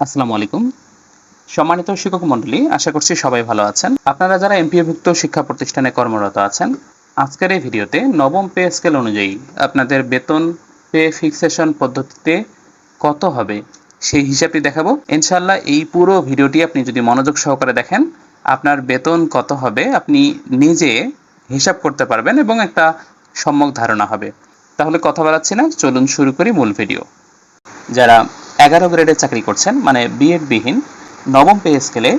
আসসালামু আলাইকুম। সম্মানিত শিক্ষক মণ্ডলী, আশা করছি সবাই ভালো আছেন। আপনারা যারা এমপিওভুক্ত শিক্ষা প্রতিষ্ঠানে কর্মরত আছেন, আজকের এই ভিডিওতে নবম পে স্কেল অনুযায়ী আপনাদের বেতন পে ফিক্সেশন পদ্ধতিতে কত হবে সেই হিসাবটি দেখাবো। ইনশাআল্লাহ এই পুরো ভিডিওটি আপনি যদি মনোযোগ সহকারে দেখেন, আপনার বেতন কত হবে আপনি নিজে হিসাব করতে পারবেন এবং একটা সম্যক ধারণা হবে। তাহলে কথা বাড়াচ্ছি না, চলুন শুরু করি মূল ভিডিও। যারা 11 গ্রেডে চাকরি করছেন, মানে বিএড বিহীন, নবম পে স্কেলে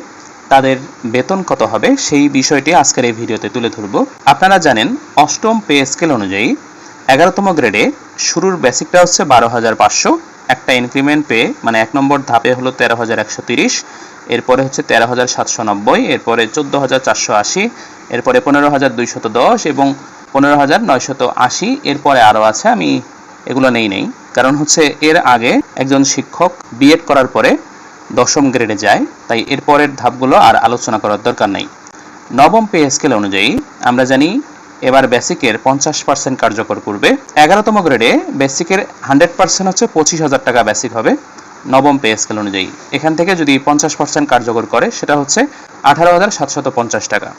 তাদের বেতন কত হবে সেই বিষয়টি আজকের এই ভিডিওতে তুলে ধরব। আপনারা জানেন অষ্টম পে স্কেল অনুযায়ী 11তম গ্রেডে শুরুর বেসিকটা হচ্ছে 12,500, একটা ইনক্রিমেন্ট পে মানে 1 নম্বর ধাপে হলো 13,130, এরপরে হচ্ছে 13,790, এরপরে 14,480, এরপরে 15,210 এবং 15,980, এরপরে আরও আছে, আমি এগুলো নেই কারণ হচ্ছে এর আগে একজন শিক্ষক বিএড করার পরে দশম গ্রেডে যায়, তাই এর পরের ধাপগুলো আর আলোচনা করার দরকার নেই। নবম পে স্কেল অনুযায়ী আমরা জানি এবার বেসিকের 50% কার্যকর করবে। 11তম গ্রেডে বেসিকের 100% হচ্ছে 25,000 টাকা বেসিক হবে নবম পে স্কেল অনুযায়ী। এখান থেকে যদি 50% কার্যকর করে সেটা হচ্ছে 18,750 টাকা।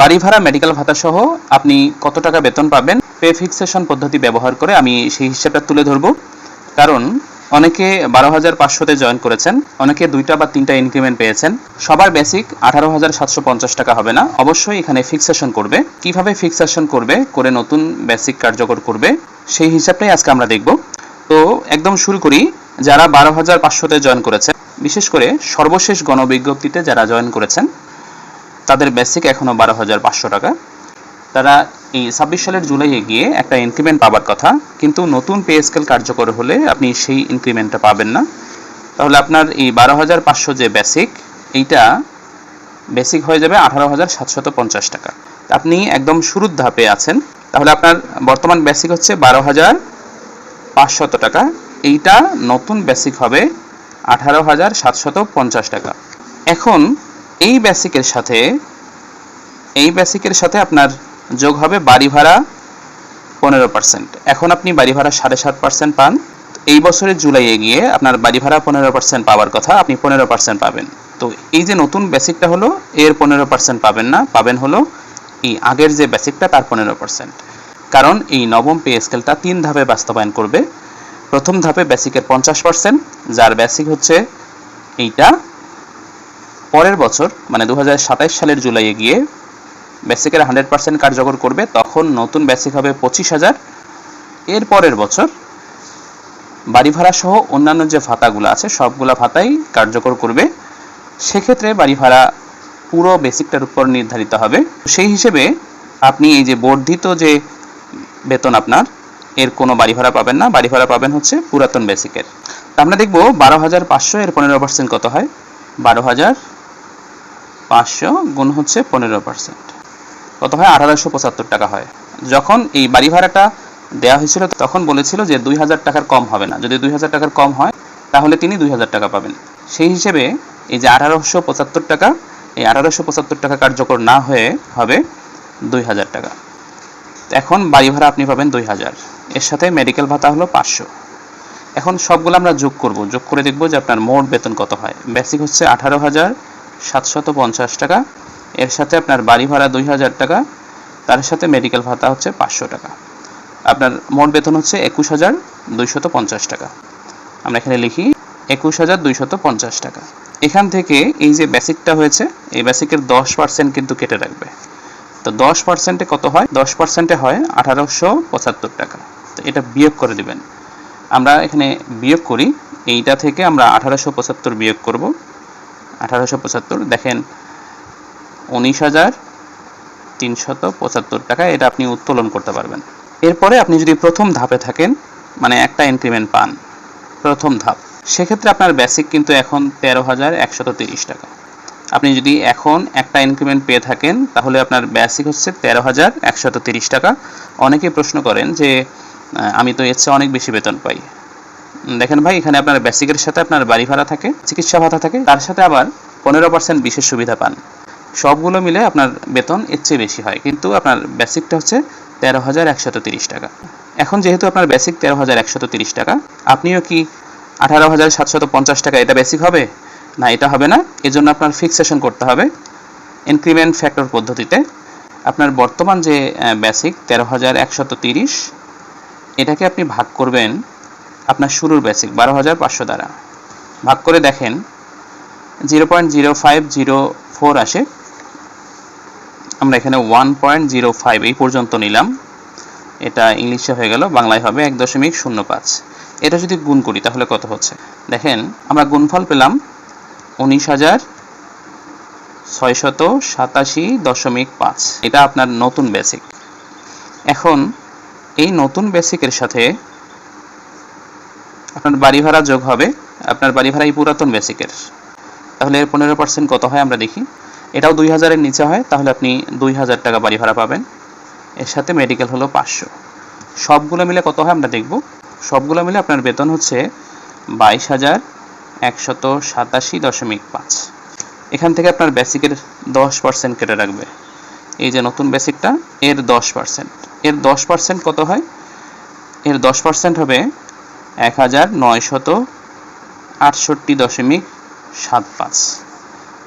বাড়ি ভাড়া, মেডিকেল ভাতা সহ আপনি কত টাকা বেতন পাবেন পে ফিক্সেশন পদ্ধতি ব্যবহার করে আমি সেই হিসাবটা তুলে ধরব। কারণ অনেকে 12,500-তে জয়েন করেছেন, অনেকে 2টা বা 3টা ইনক্রিমেন্ট পেয়েছেন। সবার বেসিক 18,750 টাকা হবে না, অবশ্যই এখানে ফিক্সেশন করবে। কিভাবে ফিক্সেশন করবে করে নতুন বেসিক কার্যকর করবে সেই হিসাবটাই আজকে আমরা দেখব। তো একদম শুরু করি। যারা 12,500-তে জয়েন করেছেন, বিশেষ করে সর্বশেষ গণবিজ্ঞপ্তিতে যারা জয়েন করেছেন, তাদের বেসিক এখনও 12,500 টাকা। তারা এই 26 সালের জুলাইয়ে গিয়ে একটা ইনক্রিমেন্ট পাবার কথা, কিন্তু নতুন পে স্কেল কার্যকর হলে আপনি সেই ইনক্রিমেন্টটা পাবেন না। তাহলে আপনার এই 12,500 যে বেসিক, এইটা বেসিক হয়ে যাবে 18,750 টাকা। আপনি একদম শুরুর ধাপে আছেন, তাহলে আপনার বর্তমান বেসিক হচ্ছে 12,500 টাকা, এইটা নতুন বেসিক হবে 18,750 টাকা। এখন এই বেসিকের সাথে আপনার যোগ হবে বাড়ি ভাড়া 15%। এখন আপনি বাড়ি ভাড়া 7.5% পান। এই বছরের জুলাইয়ে গিয়ে আপনার বাড়ি ভাড়া 15% পাওয়ার কথা, আপনি 15% পাবেন। তো এই যে নতুন বেসিকটা হলো, এর 15% পাবেন না, পাবেন হলো এই আগের যে বেসিকটা তার 15%। কারণ এই নবম পে স্কেলটা 3 ধাপে বাস্তবায়ন করবে। প্রথম ধাপে বেসিকের 50%, যার বেসিক হচ্ছে এইটা, পরের বছর মানে 2027 সালের জুলাইয়ে গিয়ে বেসিকের 100% কার্যকর করবে, তখন নতুন বেসিক হবে 25,000। এর পরের বছর বাড়ি ভাড়া সহ অন্যান্য যে ভাতাগুলো আছে সবগুলা ভাতাই কার্যকর করবে। সেক্ষেত্রে বাড়ি ভাড়া পুরো বেসিকটার উপর নির্ধারিত হবে। সেই হিসেবে আপনি এই যে বর্ধিত যে বেতন আপনার, এর কোনো বাড়ি ভাড়া পাবেন না, বাড়ি ভাড়া পাবেন হচ্ছে পুরাতন বেসিকের। আমরা দেখব 12,500 এর 15% কত হয়। 12,500 গুণ হচ্ছে 15% কত হয়, 1875 টাকা হয়। যখন এই বাড়ি ভাড়াটা দেওয়া হয়েছিল তখন বলেছিল যে 2,000 টাকার কম হবে না, যদি 2,000 টাকার কম হয় তাহলে তিনি 2,000 টাকা পাবেন। সেই হিসেবে এই যে 1875 টাকা, এই 1875 টাকা কার্যকর না হয়ে হবে 2,000 টাকা। এখন বাড়ি ভাড়া আপনি পাবেন 2,000, এর সাথে মেডিকেল ভাতা হলো 500। এখন সবগুলো আমরা যোগ করব, যোগ করে দেখব যে আপনার মোট বেতন কত হয়। বেসিক হচ্ছে 18,750 টাকা, এর সাথে আপনার বাড়ি ভাড়া 2,000 টাকা, তার সাথে মেডিকেল ভাতা হচ্ছে 500 টাকা। আপনার মোট বেতন হচ্ছে 21,250 টাকা। আমরা এখানে লিখি 21,250 টাকা। এখান থেকে এই যে বেসিকটা হয়েছে, এই বেসিকের 10% কিন্তু কেটে রাখবে। তো 10%-এ কত হয়? 10%-এ হয় 1875 টাকা। তো এটা বিয়োগ করে দিবেন। আমরা এখানে বিয়োগ করি, এইটা থেকে আমরা 1875 বিয়োগ করব। 1875 দেখেন 19,375 টাকা, এটা আপনি উত্তোলন করতে পারবেন। এরপরে আপনি যদি প্রথম ধাপে থাকেন, মানে একটা ইনক্রিমেন্ট পান প্রথম ধাপ, সেক্ষেত্রে আপনার বেসিক কিন্তু এখন 13,130 টাকা। আপনি যদি এখন একটা ইনক্রিমেন্ট পেয়ে থাকেন তাহলে আপনার বেসিক হচ্ছে 13,130 টাকা। অনেকে প্রশ্ন করেন যে আমি তো এর চেয়ে অনেক বেশি বেতন পাই। দেখেন ভাই, এখানে আপনার বেসিকের সাথে আপনার বাড়ি ভাড়া থাকে, চিকিৎসা ভাতা থাকে, তার সাথে আবার 15% বিশেষ সুবিধা পান। সবগুলো মিলে আপনার বেতন এর চেয়ে বেশি হয়, কিন্তু আপনার বেসিকটা হচ্ছে 13,130 টাকা। এখন যেহেতু আপনার বেসিক 13,130 টাকা, আপনিও কি 18,750 টাকা, এটা বেসিক হবে না, এটা হবে না। এজন্য আপনার ফিক্সেশন করতে হবে ইনক্রিমেন্ট ফ্যাক্টর পদ্ধতিতে। আপনার বর্তমান যে বেসিক 13,130, এটাকে আপনি ভাগ করবেন আপনার শুরুর বেসিক 12,500 দ্বারা। ভাগ করে দেখেন 0.0504 আসে। আমরা এখানে 1.05 এই পর্যন্ত নিলাম, এটা ইংলিশে হয়ে গেল, বাংলায় হবে 1.05। এটা যদি গুণ করি তাহলে কত হচ্ছে দেখেন, আমরা গুণফল পেলাম 19,687.5। এটা আপনার নতুন বেসিক। এখন এই নতুন বেসিকের সাথে আপনার বাড়ি ভাড়া যোগ হবে, আপনার বাড়ি ভাড়া এই পুরাতন বেসিকের, তাহলে এর 15% কত হয় আমরা দেখি। এটাও 2000-এর নিচে হয়, তাহলে আপনি 2000 টাকা বাড়ি ভাড়া পাবেন। এর সাথে মেডিকেল হলো 500, সবগুলো মিলে কত হয় আমরা দেখব। সবগুলো মিলে আপনার বেতন হচ্ছে 22,187.5। এখান থেকে আপনার বেসিকের 10% কেটে রাখবে। এই যে নতুন বেসিকটা, এর 10%, এর 10% কত হয়, এর 10% হবে 1968.75।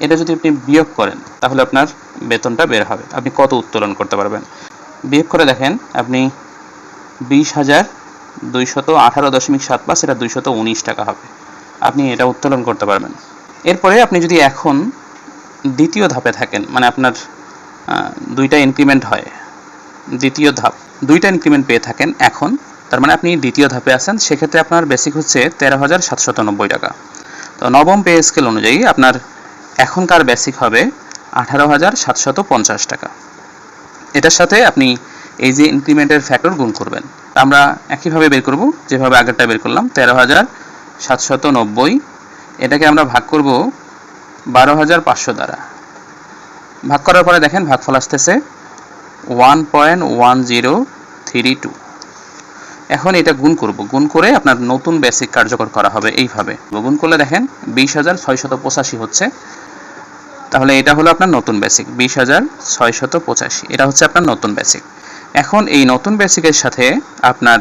এটা যদি আপনি বিয়োগ করেন তাহলে আপনার বেতনটা বের হবে, আপনি কত উত্তোলন করতে পারবেন। বিয়োগ করে দেখেন আপনি 20,218.75, এটা 219 টাকা হবে, আপনি এটা উত্তোলন করতে পারবেন। এরপরে আপনি যদি এখন দ্বিতীয় ধাপে থাকেন, মানে আপনার দুইটা ইনক্রিমেন্ট হয়, দ্বিতীয় ধাপ, দুইটা ইনক্রিমেন্ট পেয়ে থাকেন এখন, তার মানে আপনি দ্বিতীয় ধাপে আছেন, সেক্ষেত্রে আপনার বেসিক হচ্ছে 13,790 টাকা। তো নবম পে স্কেল অনুযায়ী আপনার এখনকার বেসিক হবে 18,750 টাকা। এটার সাথে আপনি এই যে ইনক্রিমেন্টের ফ্যাক্টর গুণ করবেন। আমরা একইভাবে বের করব যেভাবে আগেরটা বের করলাম, 13,790, এটাকে আমরা ভাগ করব 12,500 দ্বারা। ভাগ করার পরে দেখেন ভাগফল আসতেছে 1.1032। এখন এটা গুণ করব, গুণ করে আপনার নতুন বেসিক কার্যকর করা হবে। এইভাবে গুণ করলে দেখেন 20,685 হচ্ছে, তাহলে এটা হলো আপনার নতুন বেসিক 20,685, এটা হচ্ছে আপনার নতুন বেসিক। এখন এই নতুন বেসিকের সাথে আপনার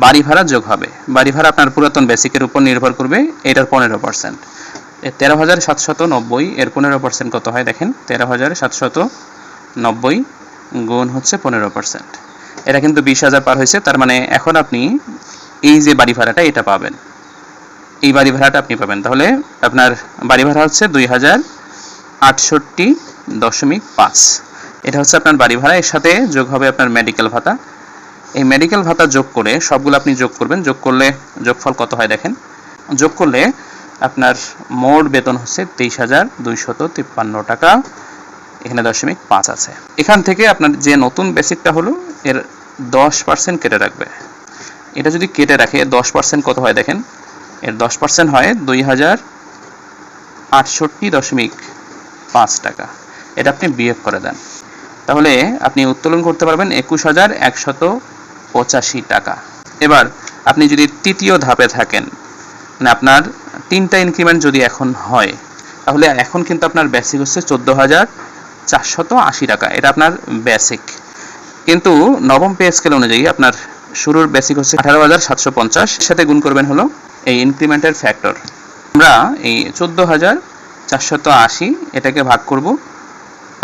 বাড়ি ভাড়া যোগ হবে। বাড়ি ভাড়া আপনার পুরাতন বেসিকের উপর নির্ভর করবে, এটার 15%। 13,790 এর 15% কত হয় দেখেন, 13,790 গুণ হচ্ছে 15%, এটা কিন্তু 20,000 পার হয়েছে। তার মানে এখন আপনি এই যে বাড়ি ভাড়াটা এটা পাবেন, এই বাড়ি ভাড়াটা আপনি পাবেন। তাহলে আপনার বাড়ি ভাড়া হচ্ছে 2,068.5, এটা হচ্ছে আপনার বাড়ি ভাড়া। এর সাথে যোগ হবে আপনার মেডিকেল ভাতা। এই মেডিকেল ভাতা যোগ করে সবগুলো আপনি যোগ করবেন, যোগ করলে যোগফল কত হয় দেখেন, যোগ করলে আপনার মোট বেতন হচ্ছে 23,253 টাকা, এখানে 0.5 আছে। এখান থেকে আপনার যে নতুন বেসিকটা হলো এর 10% কেটে রাখবে। এটা যদি কেটে রাখে 10% কত হয় দেখেন, এর 10% হয় 2,068.5 টাকা। এটা আপনি বিয়োগ করে দেন, তাহলে আপনি উত্তোলন করতে পারবেন 21,185 টাকা। এবার আপনি যদি তৃতীয় ধাপে থাকেন, মানে আপনার 3টা ইনক্রিমেন্ট যদি এখন হয়, তাহলে এখন কিন্তু আপনার বেসিক হচ্ছে 14,480 টাকা, এটা আপনার বেসিক। কিন্তু নবম পে স্কেল অনুযায়ী আপনার শুরুর বেসিক হচ্ছে 18,750, সাথে গুণ করবেন হলো এই ইনক্রিমেন্টের ফ্যাক্টর। আমরা এই 14,480 এটাকে ভাগ করব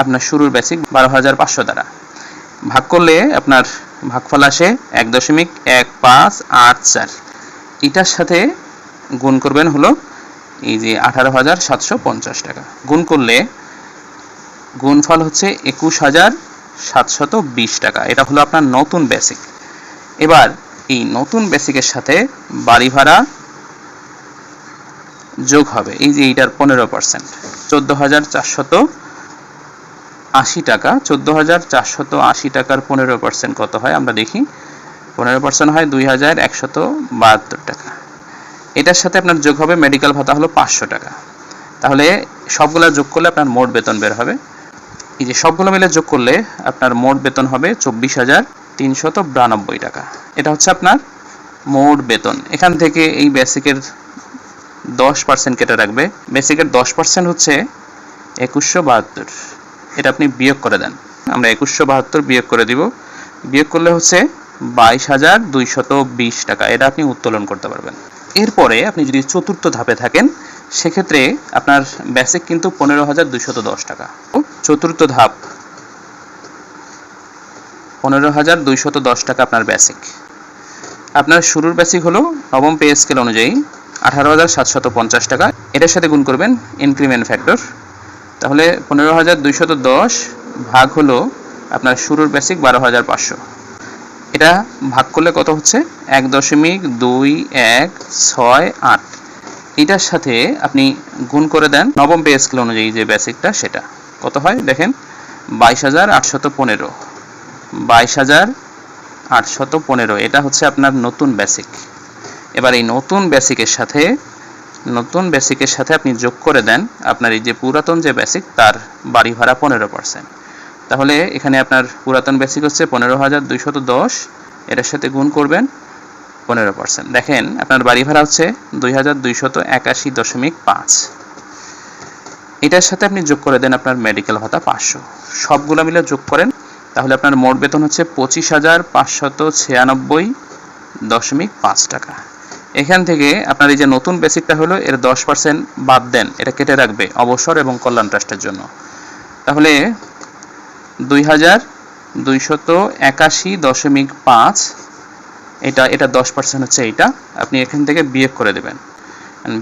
আপনার শুরুর বেসিক 12,500 দ্বারা। ভাগ করলে আপনার ভাগফল আসে 1.1584। এটার সাথে গুণ করবেন হলো এই যে 18,750 টাকা। গুণ করলে গুণফল হচ্ছে 21,720 টাকা, এটা হলো আপনার নতুন বেসিক। এবার এই নতুন বেসিকের সাথে বাড়ি ভাড়া যোগ হবে, এই যে এইটার 15%, 14,480 টাকা। 14,480 টাকার 15% কত হয় আমরা দেখি, 15% হয় 2,172 টাকা। এটার সাথে আপনার যোগ হবে মেডিকেল ভাতা হলো 500 টাকা। তাহলে সবগুলো যোগ করলে আপনার মোট বেতন বের হবে। এই যে সবগুলো মিলে যোগ করলে আপনার মোট বেতন হবে 24,392 টাকা। এটা হচ্ছে আপনার মোট বেতন। এখান থেকে এই বেসিকের 10% কেটে রাখবে। বেসিকের 10% হচ্ছে 2172, এটা আপনি বিয়োগ করে দেন। আমরা 2172 বিয়োগ করে দিব, বিয়োগ করলে হচ্ছে 22,220 টাকা, এটা আপনি উত্তোলন করতে পারবেন। এরপরে আপনি যদি চতুর্থ ধাপে থাকেন সেক্ষেত্রে আপনার বেসিক কিন্তু 15,210 টাকা। চতুর্থ ধাপ 15,210 টাকা আপনার বেসিক। আপনার শুরুর বেসিক হলো নবম পে স্কেল অনুযায়ী 18,750 টাকা। এটার সাথে গুণ করবেন ইনক্রিমেন্ট ফ্যাক্টর, তাহলে 15,210 ভাগ হলো আপনার শুরুর বেসিক 12,500। এটা ভাগ করলে কত হচ্ছে 1.2168। এটার সাথে আপনি গুণ করে দেন নবম পে স্কেল অনুযায়ী যে বেসিকটা, সেটা কত হয় দেখেন 22,815। 22,815 এটা হচ্ছে আপনার নতুন বেসিক। এবার এই নতুন বেসিকের সাথে আপনি যোগ করে দেন আপনার এই যে পুরাতন যে বেসিক তার বাড়ি ভাড়া 15%। তাহলে এখানে আপনার পুরাতন বেসিক হচ্ছে 15,210, এটার সাথে গুণ করবেন 15%। দেখেন আপনার বাড়ি ভাড়া হচ্ছে 2,281.5। এটার সাথে আপনি যোগ করে দেন আপনার মেডিকেল ভাতা 500। সবগুলো মিলে যোগ করেন, তাহলে আপনার মোট বেতন হচ্ছে 25,596.5 টাকা। এখান থেকে আপনার এই যে নতুন বেসিকটা হলো এর 10% বাদ দেন, এটা কেটে রাখবে অবসর এবং কল্যাণ ট্রাস্টের জন্য। তাহলে 2,281.5 এটা 10% হচ্ছে এইটা, আপনি এখান থেকে বিয়োগ করে দেবেন।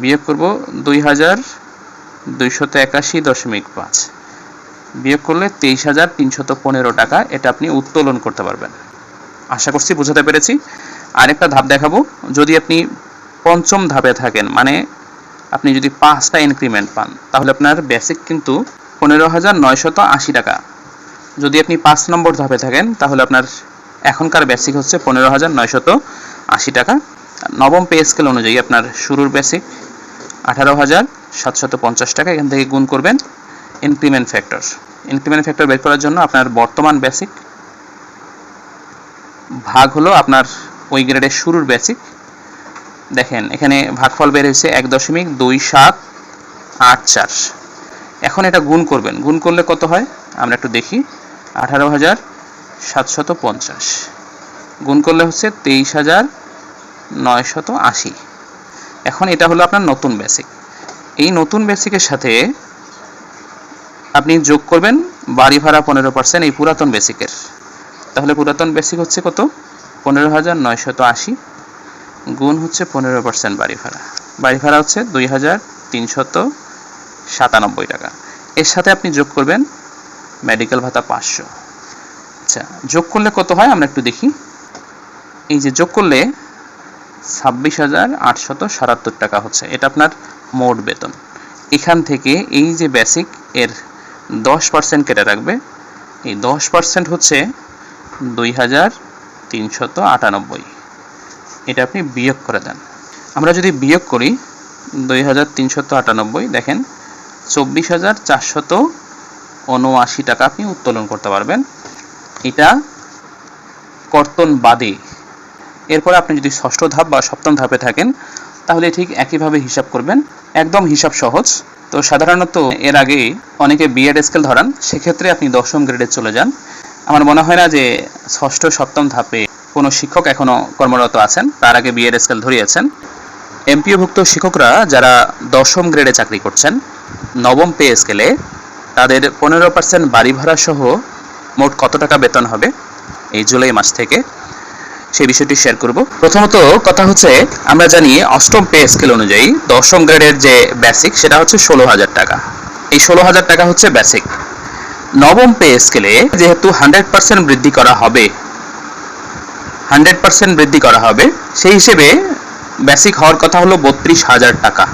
বিয়োগ করব 2,281.5 বিয়োগ করলে 23,315 টাকা, এটা আপনি উত্তোলন করতে পারবেন। আশা করছি বোঝাতে পেরেছি। আরেকটা ধাপ দেখাবো, যদি আপনি পঞ্চম ধাপে থাকেন, মানে আপনি যদি 5টা ইনক্রিমেন্ট পান, তাহলে আপনার বেসিক কিন্তু 15,980 টাকা। যদি আপনি 5 নম্বর ধাপে থাকেন তাহলে আপনার এখনকার বেসিক হচ্ছে 15,980 টাকা। নবম পে স্কেল অনুযায়ী আপনার শুরুর বেসিক 18,750 টাকা। এখান থেকে গুণ করবেন ইনক্রিমেন্ট ফ্যাক্টর। ইনক্রিমেন্ট ফ্যাক্টর বের করার জন্য আপনার বর্তমান বেসিক ভাগ হলো আপনার ওই গ্রেডের শুরুর বেসিক। দেখেন এখানে ভাগফল বের হয়েছে 1.784। এখন এটা গুণ করবেন, গুণ করলে কত হয় আমরা একটু দেখি। 18,750 গুণ করলে হচ্ছে 23,980। এখন এটা হলো আপনার নতুন বেসিক। এই নতুন বেসিকের সাথে আপনি যোগ করবেন বাড়ি ভাড়া 15% এই পুরাতন বেসিকের। তাহলে পুরাতন বেসিক হচ্ছে কত 15,980 গুণ হচ্ছে 15% বাড়ি ভাড়া হচ্ছে 2,397 টাকা। এর সাথে আপনি যোগ করবেন মেডিকেল ভাতা 500। আচ্ছা, যোগ করলে কত হয় আমরা একটু দেখি। এই যে যোগ করলে 26,877 টাকা হচ্ছে, এটা আপনার মোট বেতন। এখান থেকে এই যে বেসিক এর 10% কেটে রাখবে, এই 10% হচ্ছে 2,398। এটা আপনি বিয়োগ করে দেন। আমরা যদি বিয়োগ করি 2,398, দেখেন 24,479 টাকা আপনি উত্তোলন করতে পারবেন, এটা কর্তন বাদে। এরপর আপনি যদি ষষ্ঠ ধাপ বা সপ্তম ধাপে থাকেন তাহলে ঠিক একইভাবে হিসাব করবেন, একদম হিসাব সহজ। তো সাধারণত এর আগে অনেকে বিএড স্কেল ধরান, সেক্ষেত্রে আপনি 10ম গ্রেডে চলে যান। আমার মনে হয় না যে ষষ্ঠ সপ্তম ধাপে কোনো শিক্ষক এখনো কর্মরত আছেন তার আগে বিএড স্কেল ধরিয়েছেন। এমপিওভুক্ত শিক্ষকরা যারা 10ম গ্রেডে চাকরি করছেন নবম পে স্কেলে, তাদের 15% বাড়ি ভাড়া সহ মোট কত টাকা বেতন হবে এই জুলাই মাস থেকে, সেই বিষয়টি শেয়ার করব। প্রথমত কথা হচ্ছে, আমরা জানি 8ম পে স্কেল অনুযায়ী 10ম গ্রেডের যে বেসিক সেটা হচ্ছে 16,000 টাকা। এই 16,000 টাকা হচ্ছে বেসিক। নবম পে স্কেলে যেহেতু 100% বৃদ্ধি করা হবে, 100% বৃদ্ধি করা হবে, সেই হিসেবে বেসিক হওয়ার কথা হলো 32,000 টাকা।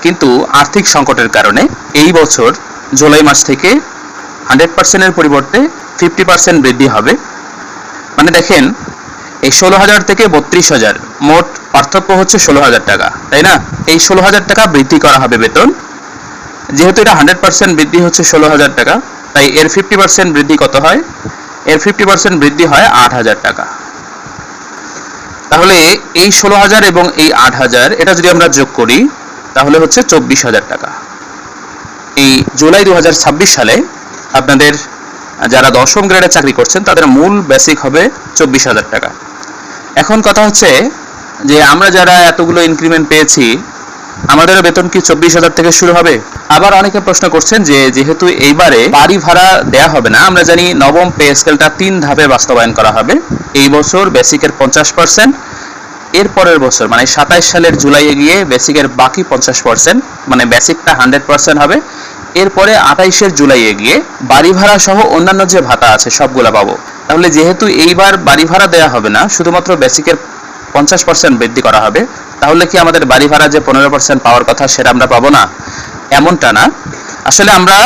কিন্তু আর্থিক সংকটের কারণে এই বছর জুলাই মাস থেকে 100% এর পরিবর্তে 50% বৃদ্ধি হবে। মানে দেখেন এই 16,000 থেকে 32,000 মোট পার্থক্য হচ্ছে 16,000 টাকা, তাই না? এই 16,000 টাকা বৃদ্ধি করা হবে বেতন। যেহেতু এটা 100% বৃদ্ধি হচ্ছে 16,000 টাকা, তাই এর 50% বৃদ্ধি কত হয়? এর 50% বৃদ্ধি হয় 8,000 টাকা। তাহলে এই 16,000 এবং এই 8,000 এটা যদি আমরা যোগ করি তাহলে হচ্ছে 24,000 টাকা। এই জুলাই 2026 সালে আপনাদের যারা 10ম গ্রেডে চাকরি করছেন তাদের মূল বেসিক হবে 24,000 টাকা। এখন কথা হচ্ছে যে আমরা যারা এতগুলো ইনক্রিমেন্ট পেয়েছি আমাদেরও বেতন কি 24,000 থেকে শুরু হবে? আবার অনেকে প্রশ্ন করছেন যে যেহেতু এইবারে বাড়ি ভাড়া দেয়া হবে না, আমরা জানি নবম পে স্কেলটা 3 ধাপে বাস্তবায়ন করা হবে। এই বছর বেসিকের 50%, এর পরের বছর মানে 27 সালের জুলাইয়ে গিয়ে বেসিকের বাকি 50%, মানে বেসিকটা 100% হবে। এরপরে 28 জুলাইয়ে গিয়ে বাড়ি ভাড়া সহ অন্যান্য যে ভাতা আছে সবগুলা পাবো। তাহলে যেহেতু এইবার বাড়ি ভাড়া দেয়া হবে না, শুধুমাত্র বেসিকের 50% বৃদ্ধি করা হবে, তাহলে কি আমাদের বাড়ি ভাড়া যে 15% পাওয়ার কথা সেটা আমরা পাবো না? এমনটা না। আসলে আমরা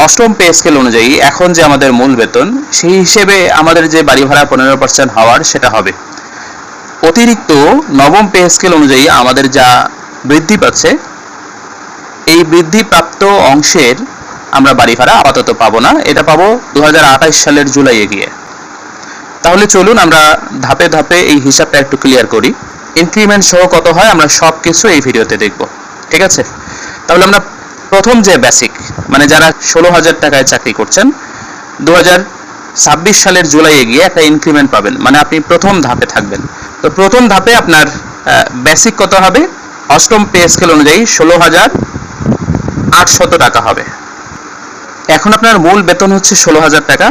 অষ্টম পে স্কেল অনুযায়ী এখন যে আমাদের মূল বেতন, সেই হিসেবে আমাদের যে বাড়ি ভাড়া 15% হওয়ার সেটা হবে। অতিরিক্ত নবম পে স্কেল অনুযায়ী আমাদের যা বৃদ্ধি পাচ্ছে, এই বৃদ্ধিপ্রাপ্ত অংশের আমরা বাড়ি ভাড়া আপাতত পাবো না, এটা পাবো 2028 সালের জুলাইয়ে গিয়ে। তাহলে চলুন আমরা ধাপে ধাপে এই হিসাবটা একটু ক্লিয়ার করি। ইনক্রিমেন্ট সহ কত হয় আমরা সব কিছু এই ভিডিওতে দেখব, ঠিক আছে? তাহলে আমরা প্রথম যে বেসিক, মানে যারা 16,000 টাকায় চাকরি করছেন, 2026 সালের জুলাইয়ে গিয়ে একটা ইনক্রিমেন্ট পাবেন, মানে আপনি প্রথম ধাপে থাকবেন। তো প্রথম ধাপে আপনার বেসিক কত হবে? অষ্টম পে স্কেল অনুযায়ী 16,800 টাকা হবে। এখন আপনার মূল বেতন হচ্ছে 16,000 টাকা।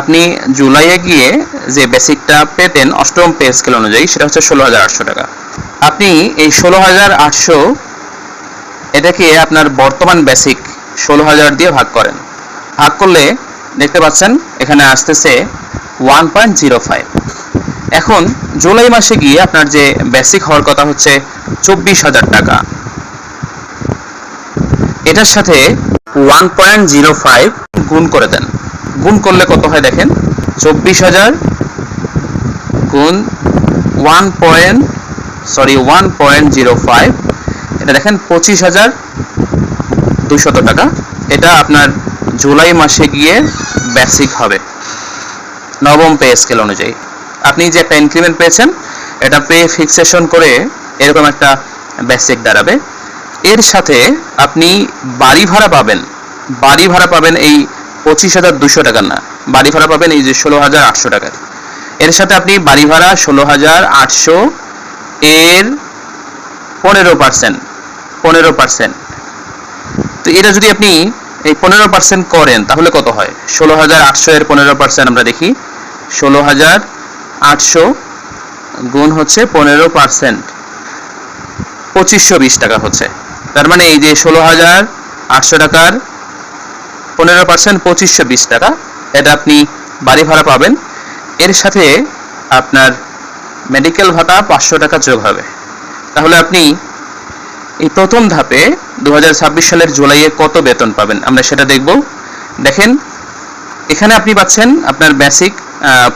আপনি জুলাইয়ে গিয়ে যে বেসিকটা পেতেন অষ্টম পে স্কেল অনুযায়ী, সেটা হচ্ছে 16,800 টাকা। আপনি এই 16,800 এটাকে আপনার বর্তমান বেসিক 16,000 দিয়ে ভাগ করেন। ভাগ করলে দেখতে পাচ্ছেন এখানে আসতেছে 1.05। এখন জুলাই মাসে গিয়ে আপনার যে বেসিক হওয়ার কথা হচ্ছে 24,000 টাকা, এটার সাথে 1.05 গুণ করে দেন। গুণ করলে কত হয় দেখেন, 24,000 গুণ 1.05, এটা দেখেন 25,200 টাকা। এটা আপনার জুলাই মাসে গিয়ে বেসিক হবে নবম পে স্কেল অনুযায়ী। আপনি যে একটা ইনক্রিমেন্ট পেয়েছেন, এটা পে ফিক্সেশন করে এরকম একটা বেসিক দাঁড়াবে। এর সাথে আপনি বাড়ি ভাড়া পাবেন। বাড়ি ভাড়া পাবেন এই 25,200 টাকার না, বাড়ি ভাড়া পাবেন এই যে 16,800 টাকার। এর সাথে আপনি বাড়ি ভাড়া 16,800 এর 15%। তো এটা যদি আপনি এই 15% করেন তাহলে কত হয়? 16,800 এর 15% আমরা দেখি, 16,800 গুণ হচ্ছে 15%, 2520 টাকা হচ্ছে। তার মানে এই যে 16,800 টাকার 15% 2520 টাকা, এটা আপনি বাড়ি ভাড়া পাবেন। এর সাথে আপনার মেডিকেল ভাতা 500 টাকা যোগ হবে। তাহলে আপনি এই প্রথম ধাপে 2026 সালের জুলাইয়ে কত বেতন পাবেন আমরা সেটা দেখব। দেখেন এখানে আপনি পাচ্ছেন আপনার বেসিক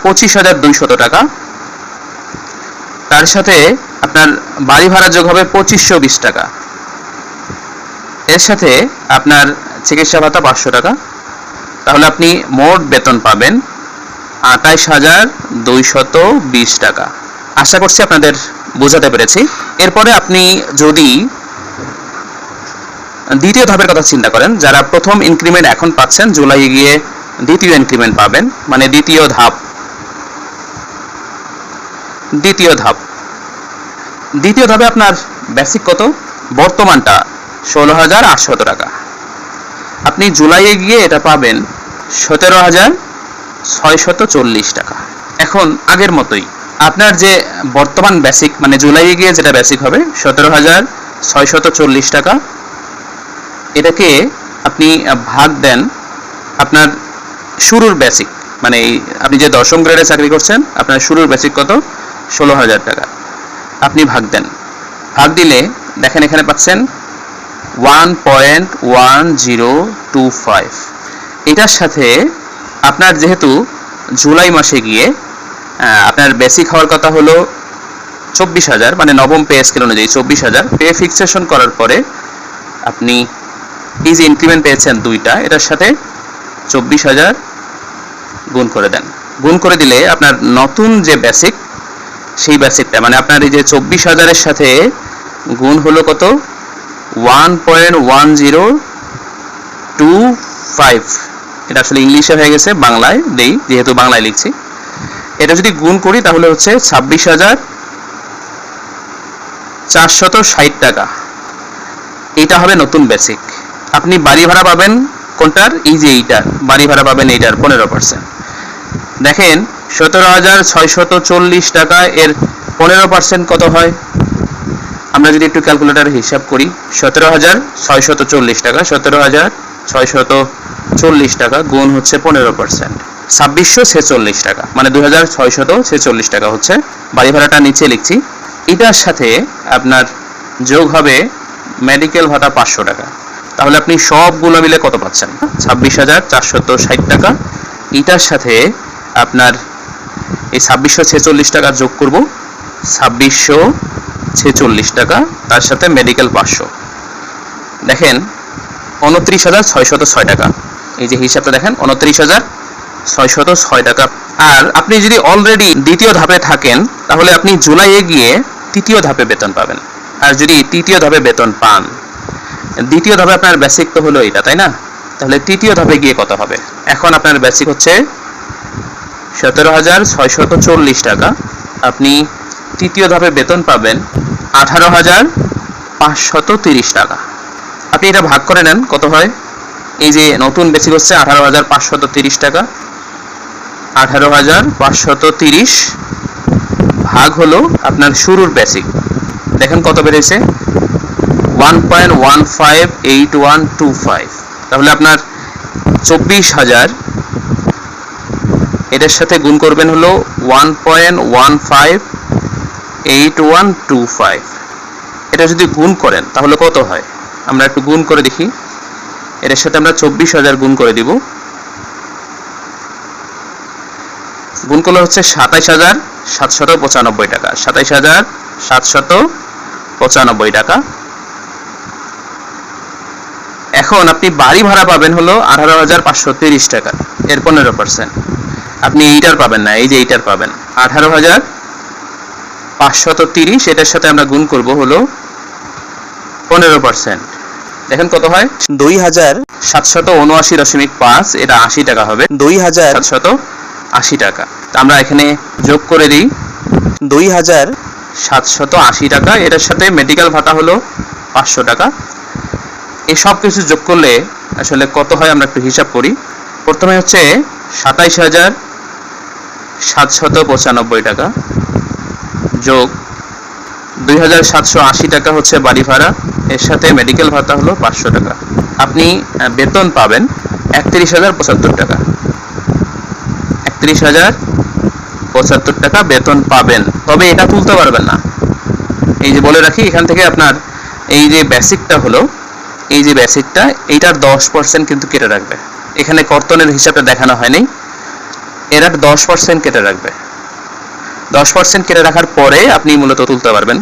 25,200 টাকা, তার সাথে আপনার বাড়ি ভাড়া যোগ হবে 2520 টাকা, এর সাথে আপনার চিকিৎসা ভাতা 500 টাকা। তাহলে আপনি মোট বেতন পাবেন 28,220 টাকা। আশা করছি আপনাদের বোঝাতে পেরেছি। এরপরে আপনি যদি দ্বিতীয় ধাপের কথা চিন্তা করেন, যারা প্রথম ইনক্রিমেন্ট এখন পাচ্ছেন, জুলাই গিয়ে দ্বিতীয় ইনক্রিমেন্ট পাবেন, মানে দ্বিতীয় ধাপে আপনার বেসিক কত? বর্তমানটা 16,800 টাকা। আপনি জুলাইয়ে গিয়ে এটা পাবেন 17,640 টাকা। এখন আগের মতোই আপনার যে বর্তমান বেসিক, মানে জুলাইয়ে গিয়ে যেটা বেসিক হবে 17,640 টাকা, এটাকে আপনি ভাগ দেন আপনার শুরুর বেসিক, মানে আপনি যে দশম গ্রেডে চাকরি করছেন আপনার শুরুর বেসিক কত? 16,000 টাকা। আপনি ভাগ দেন, ভাগ দিলে দেখেন এখানে পাচ্ছেন 1.1025। এটার সাথে আপনার যেহেতু জুলাই মাসে গিয়ে আপনার বেসিক হওয়ার কথা হলো 24,000, মানে নবম পে স্কেল অনুযায়ী 24,000, পে ফিক্সেশন করার পরে আপনি এই যে ইনক্রিমেন্ট পেয়েছেন দুইটা, এটার সাথে 24,000 গুণ করে দেন। গুণ করে দিলে আপনার নতুন যে বেসিক, সেই বেসিকটা মানে আপনার এই যে 24,000 সাথে গুণ হলো কত? 1.1025। এটা আসলে ইংলিশে হয়ে গেছে, বাংলায় দেই যেহেতু বাংলায় লিখছি। এটা যদি গুণ করি তাহলে হচ্ছে 460 টাকা, এটা হবে নতুন বেসিক। আপনি বাড়ি ভাড়া পাবেন কোনটার? এই যে এইটার বাড়ি ভাড়া পাবেন, এইটার 15%। দেখেন 17,640 টাকা, এর 15% কত হয়? আমরা যদি একটু ক্যালকুলেটর হিসাব করি, 17,640 টাকা, 17,640 টাকা গুণ হচ্ছে 15%, 2,646 টাকা, মানে 2,646 টাকা হচ্ছে বাড়ি ভাড়াটা। নিচে লিখছি, এটার সাথে আপনার যোগ হবে মেডিকেল ভাতা 500 টাকা। তাহলে আপনি সবগুলো মিলে কত পাচ্ছেন? 26,460 টাকা। এটার সাথে আপনার এই 2,646 টাকা যোগ করব, 2,646 টাকা, তার সাথে মেডিকেল 500, দেখেন 29,606 টাকা। এই যে হিসাবটা দেখেন, 29,606 টাকা। আর আপনি যদি অলরেডি দ্বিতীয় ধাপে থাকেন, তাহলে আপনি জুলাইয়ে গিয়ে তৃতীয় ধাপে বেতন পাবেন। আর যদি তৃতীয় ধাপে বেতন পান, দ্বিতীয় ধাপে আপনার বেসিক তো হলো এটা, তাই না? তাহলে তৃতীয় ধাপে গিয়ে কত হবে? এখন আপনার বেসিক হচ্ছে 17,640 টাকা, আপনি তৃতীয় ধাপে বেতন পাবেন 18,530 টাকা। আপনি এটা ভাগ করে নেন, কত হয়? এই যে নতুন বেসিক হচ্ছে 18,530 টাকা, 18,530 ভাগ হলো আপনার শুরুর বেসিক, দেখেন কত বেড়েছে, 1.158125। তাহলে আপনার 24,000 এটার সাথে গুণ করবেন হলো 1.158125। এটা যদি গুণ করেন তাহলে কত হয়? আমরা একটু গুণ করে দেখি। এটার সাথে আমরা 24,000 গুণ করে দিব, গুণ করলে হচ্ছে 27,795 টাকা, 27,795 টাকা। এখন আপনি বাড়ি ভাড়া পাবেন হলো 18,530 টাকা, এর 15%। আপনি এইটার পাবেন না, এই যে এইটার পাবেন 18,530, এটার সাথে আমরা গুণ করব হলো 15%। দেখেন কত হয়, 2,779.5, এটা 80 টাকা হবে, 2,780 টাকা। আমরা এখানে যোগ করে দিই 2,780 টাকা, এটার সাথে মেডিকেল ভাতা হলো 500 টাকা। এই সব কিছু যোগ করলে আসলে কত হয় আমরা একটু হিসাব করি। প্রথমে হচ্ছে 27,795 টাকা যোগ 2,780 টাকা হচ্ছে বাড়ি ভাড়া, এর সাথে মেডিকেল ভাতা হলো 500 টাকা। আপনি বেতন পাবেন 31,075 টাকা, 31,075 টাকা বেতন পাবেন। তবে এটা তুলতে পারবেন না। এই যে বলে রাখি, এখান থেকে আপনার এই যে বেসিকটা হলো, এই যে বেসিকটা, এইটার 10% কিন্তু কেটে রাখবে। এখানে কর্তনের হিসাবটা দেখানো হয়নি, এর 10% কেটে রাখবে। 10% কেটে রাখার পরে আপনি মূলত তুলতে পারবেন।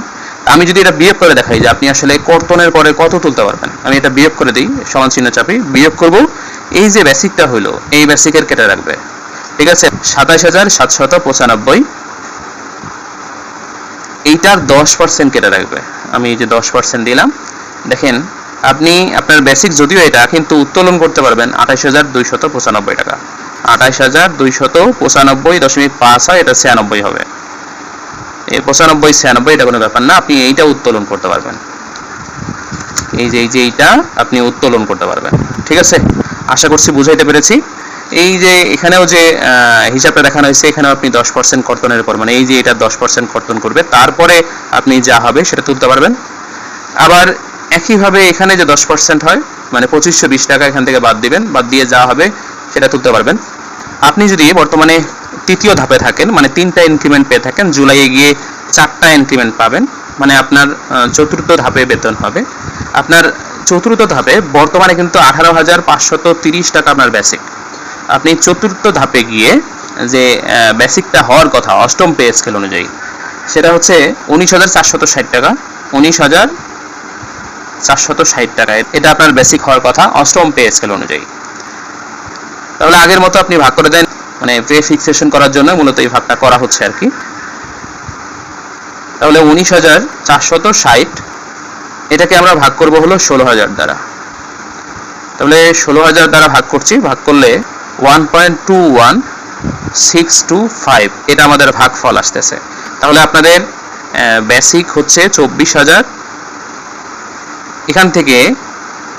আমি যদি এটা বিয়োগ করে দেখাই যে আপনি আসলে কর্তনের পরে কত তুলতে পারবেন, আমি এটা বিয়োগ করে দিই, সমান চিহ্ন চাপি, বিয়োগ করব। এই যে বেসিকটা হলো, এই বেসিকের কেটে রাখবে, ঠিক আছে? 27,795, এইটার 10% কেটে রাখবে। আমি এই যে 10% দিলাম। দেখেন আপনি আপনার বেসিক যদিও এটা, কিন্তু উত্তোলন করতে পারবেন 28,295 টাকা। 28,295.5 হয়, এটা 96 হবে। এই 95 96 এটা কোনো ব্যাপার না, আপনি এইটা উত্তোলন করতে পারবেন। এই যে এইটা আপনি উত্তোলন করতে পারবেন, ঠিক আছে? আশা করছি বুঝাইতে পেরেছি। এই যে এখানেও যে হিসাবটা দেখানো হয়েছে, এখানেও আপনি 10% কর্তনের পর, মানে এই যে এটা 10% কর্তন করবে, তারপরে আপনি যা হবে সেটা তুলতে পারবেন। আবার একইভাবে এখানে যে 10% হয়, মানে 2,520 টাকা এখান থেকে বাদ দিবেন, বাদ দিয়ে যা হবে সেটা তুলতে পারবেন। আপনি যদি বর্তমানে তৃতীয় ধাপে থাকেন, মানে 3টা ইনক্রিমেন্ট পেয়ে থাকেন, জুলাইয়ে গিয়ে 4টা ইনক্রিমেন্ট পাবেন, মানে আপনার চতুর্থ ধাপে বেতন হবে। আপনার চতুর্থ ধাপে বর্তমানে কিন্তু 18,530 টাকা আপনার বেসিক। আপনি চতুর্থ ধাপে গিয়ে যে বেসিকটা হওয়ার কথা অষ্টম পে স্কেল অনুযায়ী, সেটা হচ্ছে 19,460 টাকা, 19,460 টাকা, এটা আপনার বেসিক হওয়ার কথা অষ্টম পে স্কেল অনুযায়ী। তাহলে আগের মতো আপনি ভাগ করে দেন, মানে পে ফিক্সেশন করার জন্য মূলত এই ভাগটা করা হচ্ছে আর কি। তাহলে 19,460, এটাকে আমরা ভাগ করব হলো 16,000 দ্বারা। তাহলে 16,000 দ্বারা ভাগ করছি, ভাগ করলে 1.21625, এটা আমাদের ভাগফল আসতেছে। তাহলে আপনাদের বেসিক হচ্ছে 24,000। এখান থেকে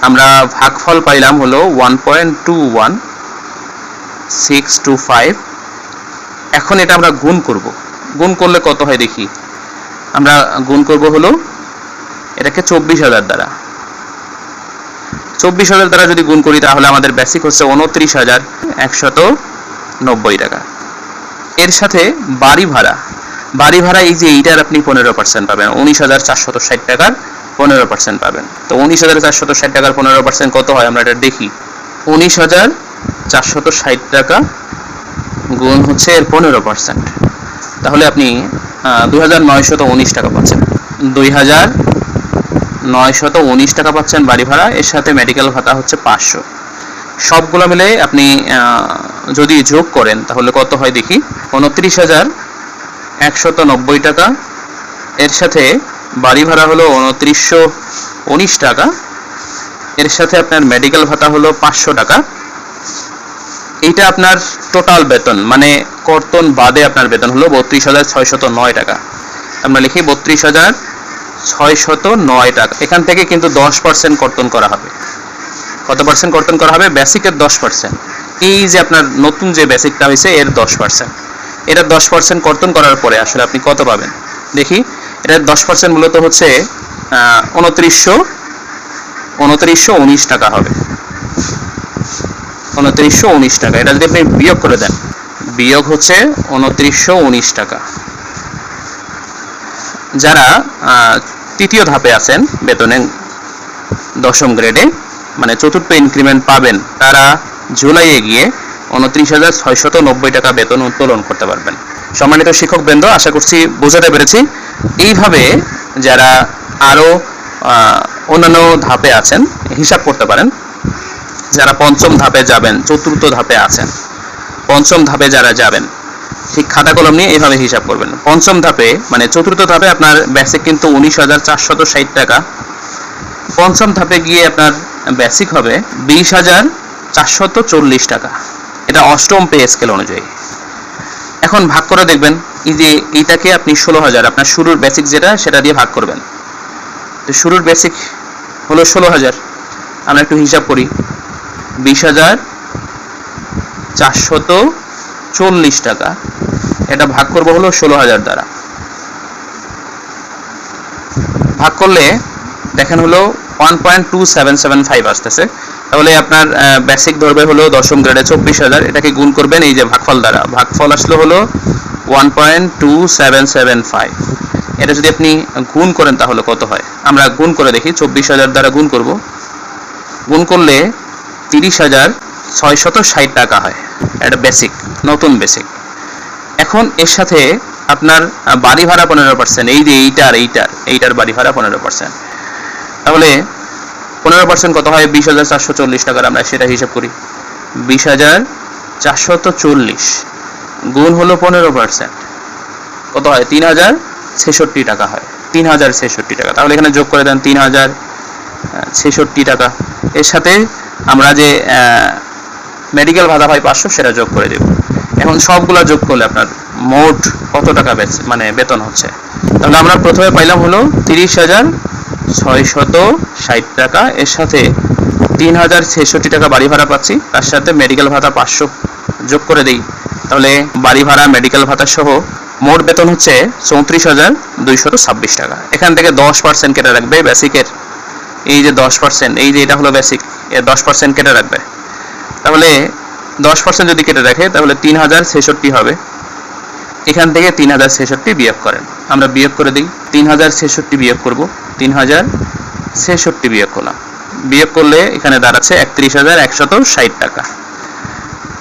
আমরা ভাগফল পাইলাম হলো 1.21625। এখন এটা আমরা গুণ করব। গুণ করলে কত হয় দেখি। আমরা গুণ করব হলো এটাকে 24,000 দ্বারা। 24,000 দ্বারা যদি গুণ করি তাহলে আমাদের বেসিক হচ্ছে 29,190 টাকা। এর সাথে বাড়ি ভাড়া এই যে এইটার আপনি 15% পাবেন, 19,460 টাকার 15% পাবেন। তো 19,460 টাকার 15% কত হয় আমরা এটা দেখি। 19,460 টাকা গুণ হচ্ছে এর 15%, তাহলে আপনি 2,919 টাকা পাচ্ছেন। 2,919 টাকা পাচ্ছেন বাড়ি ভাড়া। এর সাথে মেডিকেল ভাতা হচ্ছে 500। সবগুলো মিলে আপনি যদি যোগ করেন তাহলে কত হয় দেখি। 29,190 টাকা। এর সাথে বাড়ি ভাড়া হলো 2,919 টাকা। এর সাথে আপনার মেডিকেল ভাতা হলো 500 টাকা। এইটা আপনার টোটাল বেতন, মানে কর্তন বাদে আপনার বেতন হলো 32,609 টাকা। আমরা লিখি 32,609 টাকা। এখান থেকে কিন্তু 10% কর্তন করা হবে। কত পার্সেন্ট কর্তন করা হবে? বেসিকের 10%। এই যে আপনার নতুন যে বেসিকটা হয়েছে এর 10%। এটা 10% কর্তন করার পরে আসলে আপনি কত পাবেন দেখি। এটার 10% মূলত হচ্ছে 2919 টাকা হবে। 2919 টাকা। এটা যদি আপনি বিয়োগ করে দেন, বিয়োগ হচ্ছে 2919 টাকা। যারা তৃতীয় ধাপে আছেন বেতনে 10ম গ্রেডে, মানে চতুর্থ ইনক্রিমেন্ট পাবেন, তারা জুলাইয়ে গিয়ে 29,690 টাকা বেতন উত্তোলন করতে পারবেন। সম্মানিত শিক্ষক বৃন্দ, আশা করছি বোঝাতে পেরেছি। এইভাবে যারা আরো অন্যান্য ধাপে আছেন হিসাব করতে পারেন। যারা 5ম ধাপে যাবেন, চতুর্থ ধাপে আছেন, 5ম ধাপে যারা যাবেন, ঠিক খাতা কলম নিয়ে এইভাবে হিসাব করবেন। 5ম ধাপে মানে চতুর্থ ধাপে আপনার বেসিক কিন্তু 19,460 টাকা। 5ম ধাপে গিয়ে আপনার বেসিক হবে 20,440 টাকা। এটা 8ম পে স্কেল অনুযায়ী। এখন ভাগ করে দেখবেন, এই যে এইটাকে আপনি 16,000 আপনার শুরুর বেসিক যেটা সেটা দিয়ে ভাগ করবেন। তো শুরুর বেসিক হলো 16,000। আমরা একটু হিসাব করি। 20,440 টাকা এটা ভাগ করব হলো 16,000 দ্বারা। ভাগ করলে দেখেন হলো 1.2775 আসতেছে। তাহলে আপনার বেসিক ধরবে হলো 10ম গ্রেডে 24,000। এটাকে গুণ করবেন এই যে ভাগফল দ্বারা। ভাগফল আসলো হলো 1.2775। এটা যদি আপনি গুণ করেন তাহলে কত হয় আমরা গুণ করে দেখি। 24,000 দ্বারা গুণ করব। গুণ করলে 30,660 টাকা হয়। এটা বেসিক, নতুন বেসিক। এখন এর সাথে আপনার বাড়ি ভাড়া 15%। এই যে এইটার বাড়ি ভাড়া 15%। তাহলে 15% কত হয়? 20,440 টাকার। আমরা সেটা হিসাব করি। 20,440 গুণ হলো 15% কত হয়? 3,066 টাকা হয়। 3,066 টাকা। তাহলে এখানে যোগ করে দেন 3,066 টাকা। এর সাথে আমরা যে মেডিকেল ভাতা পাই 500 সেটা যোগ করে দেব। এখন সবগুলা যোগ করলে আপনার মোট কত টাকা মানে বেতন হচ্ছে। তাহলে আমরা প্রথমে পাইলাম হলো 30,660 টাকা। এর সাথে 3,066 টাকা বাড়ি ভাড়া পাচ্ছি, তার সাথে মেডিকেল ভাতা 500 যোগ করে দেই। তাহলে বাড়ি ভাড়া, মেডিকেল ভাতা সহ মোট বেতন হচ্ছে 34,226 টাকা। এখান থেকে 10% কেটে রাখবে বেসিকের। এই যে 10%, এই যে এটা হলো বেসিক, এর 10% কেটে রাখবে। তাহলে 10% যদি কেটে রাখে তাহলে 3,066 হবে। এখান থেকে 3,066 বিয়োগ করেন। আমরা বিয়োগ করে দিই। 3,066 বিয়োগ করব। 3,066 বিয়োগ করলাম। বিয়োগ করলে এখানে দাঁড়াচ্ছে 31,160 টাকা।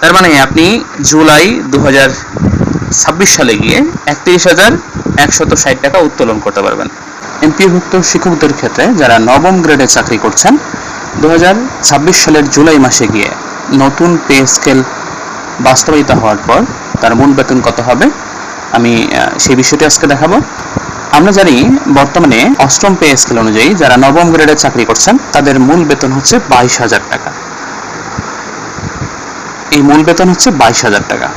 তার মানে আপনি জুলাই 2026 সালে গিয়ে 31,160 টাকা উত্তোলন করতে পারবেন। এমপিওভুক্ত শিক্ষকদের ক্ষেত্রে যারা 9ম গ্রেডে চাকরি করছেন, 2026 সালের জুলাই মাসে গিয়ে নতুন পে স্কেল বাস্তবায়িত হওয়ার পর তার মূল বেতন কত হবে আমি সেই বিষয়টি আজকে দেখাবো। আমরা জানি বর্তমানে 8ম পে স্কেল অনুযায়ী যারা 9ম গ্রেডে চাকরি করছেন তাদের মূল বেতন হচ্ছে 22,000 টাকা। এই মূল বেতন হচ্ছে 22,000 টাকা।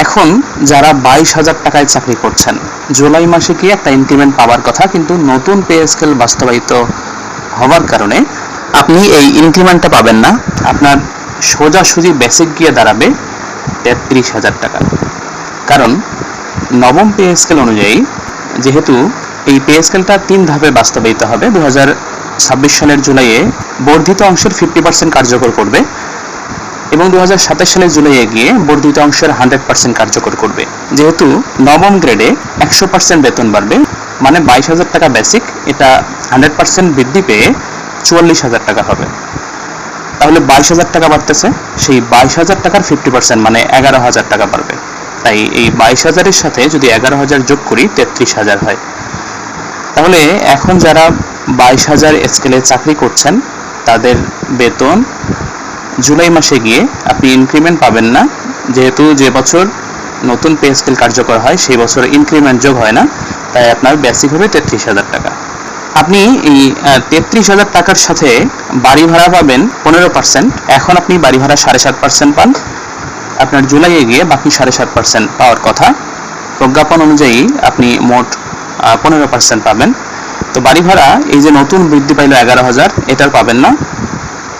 এখন যারা 22,000 টাকায় চাকরি করছেন জুলাই মাসে কি একটা ইনক্রিমেন্ট পাওয়ার কথা, কিন্তু নতুন পে স্কেল বাস্তবায়িত হওয়ার কারণে আপনি এই ইনক্রিমেন্টটা পাবেন না। আপনার সোজাসুজি বেসিক গিয়ে দাঁড়াবে 33,000 টাকা। কারণ নবম পে স্কেল অনুযায়ী যেহেতু এই পে স্কেলটা 3 ধাপে বাস্তবায়িত হবে, 2026 সালের জুলাইয়ে বর্ধিত অংশের 50% কার্যকর করবে এবং 2027 সালের জুলাইয়ে গিয়ে বর্ধিত অংশের 100% কার্যকর করবে। যেহেতু নবম গ্রেডে 100% বেতন বাড়বে, মানে 22,000 টাকা বেসিক, এটা 100% বৃদ্ধি পেয়ে 44,000 টাকা হবে। তাহলে 22,000 টাকা বাড়তেছে, সেই 22,000 টাকার 50% মানে 11,000 টাকা বাড়বে। তাই এই 22,000-এর সাথে যদি 11,000 যোগ করি 33,000 হয়। তাহলে এখন যারা 22,000 স্কেলে চাকরি করছেন তাদের বেতন জুলাই মাসে গিয়ে আপনি ইনক্রিমেন্ট পাবেন না, যেহেতু যে বছর নতুন পে স্কেল কার্যকর হয় সেই বছর ইনক্রিমেন্ট যোগ হয় না, তাই আপনার বেসিক হবে 33,000 টাকা। আপনি এই 33,000 টাকার সাথে বাড়ি ভাড়া পাবেন 15%। এখন আপনি বাড়ি ভাড়া 7.5% পান, আপনার জুলাইয়ে গিয়ে বাকি 7.5% পাওয়ার কথা। প্রজ্ঞাপন অনুযায়ী আপনি মোট 15% পাবেন। তো বাড়ি ভাড়া এই যে নতুন বৃদ্ধি পাইল 11,000, এটার পাবেন না,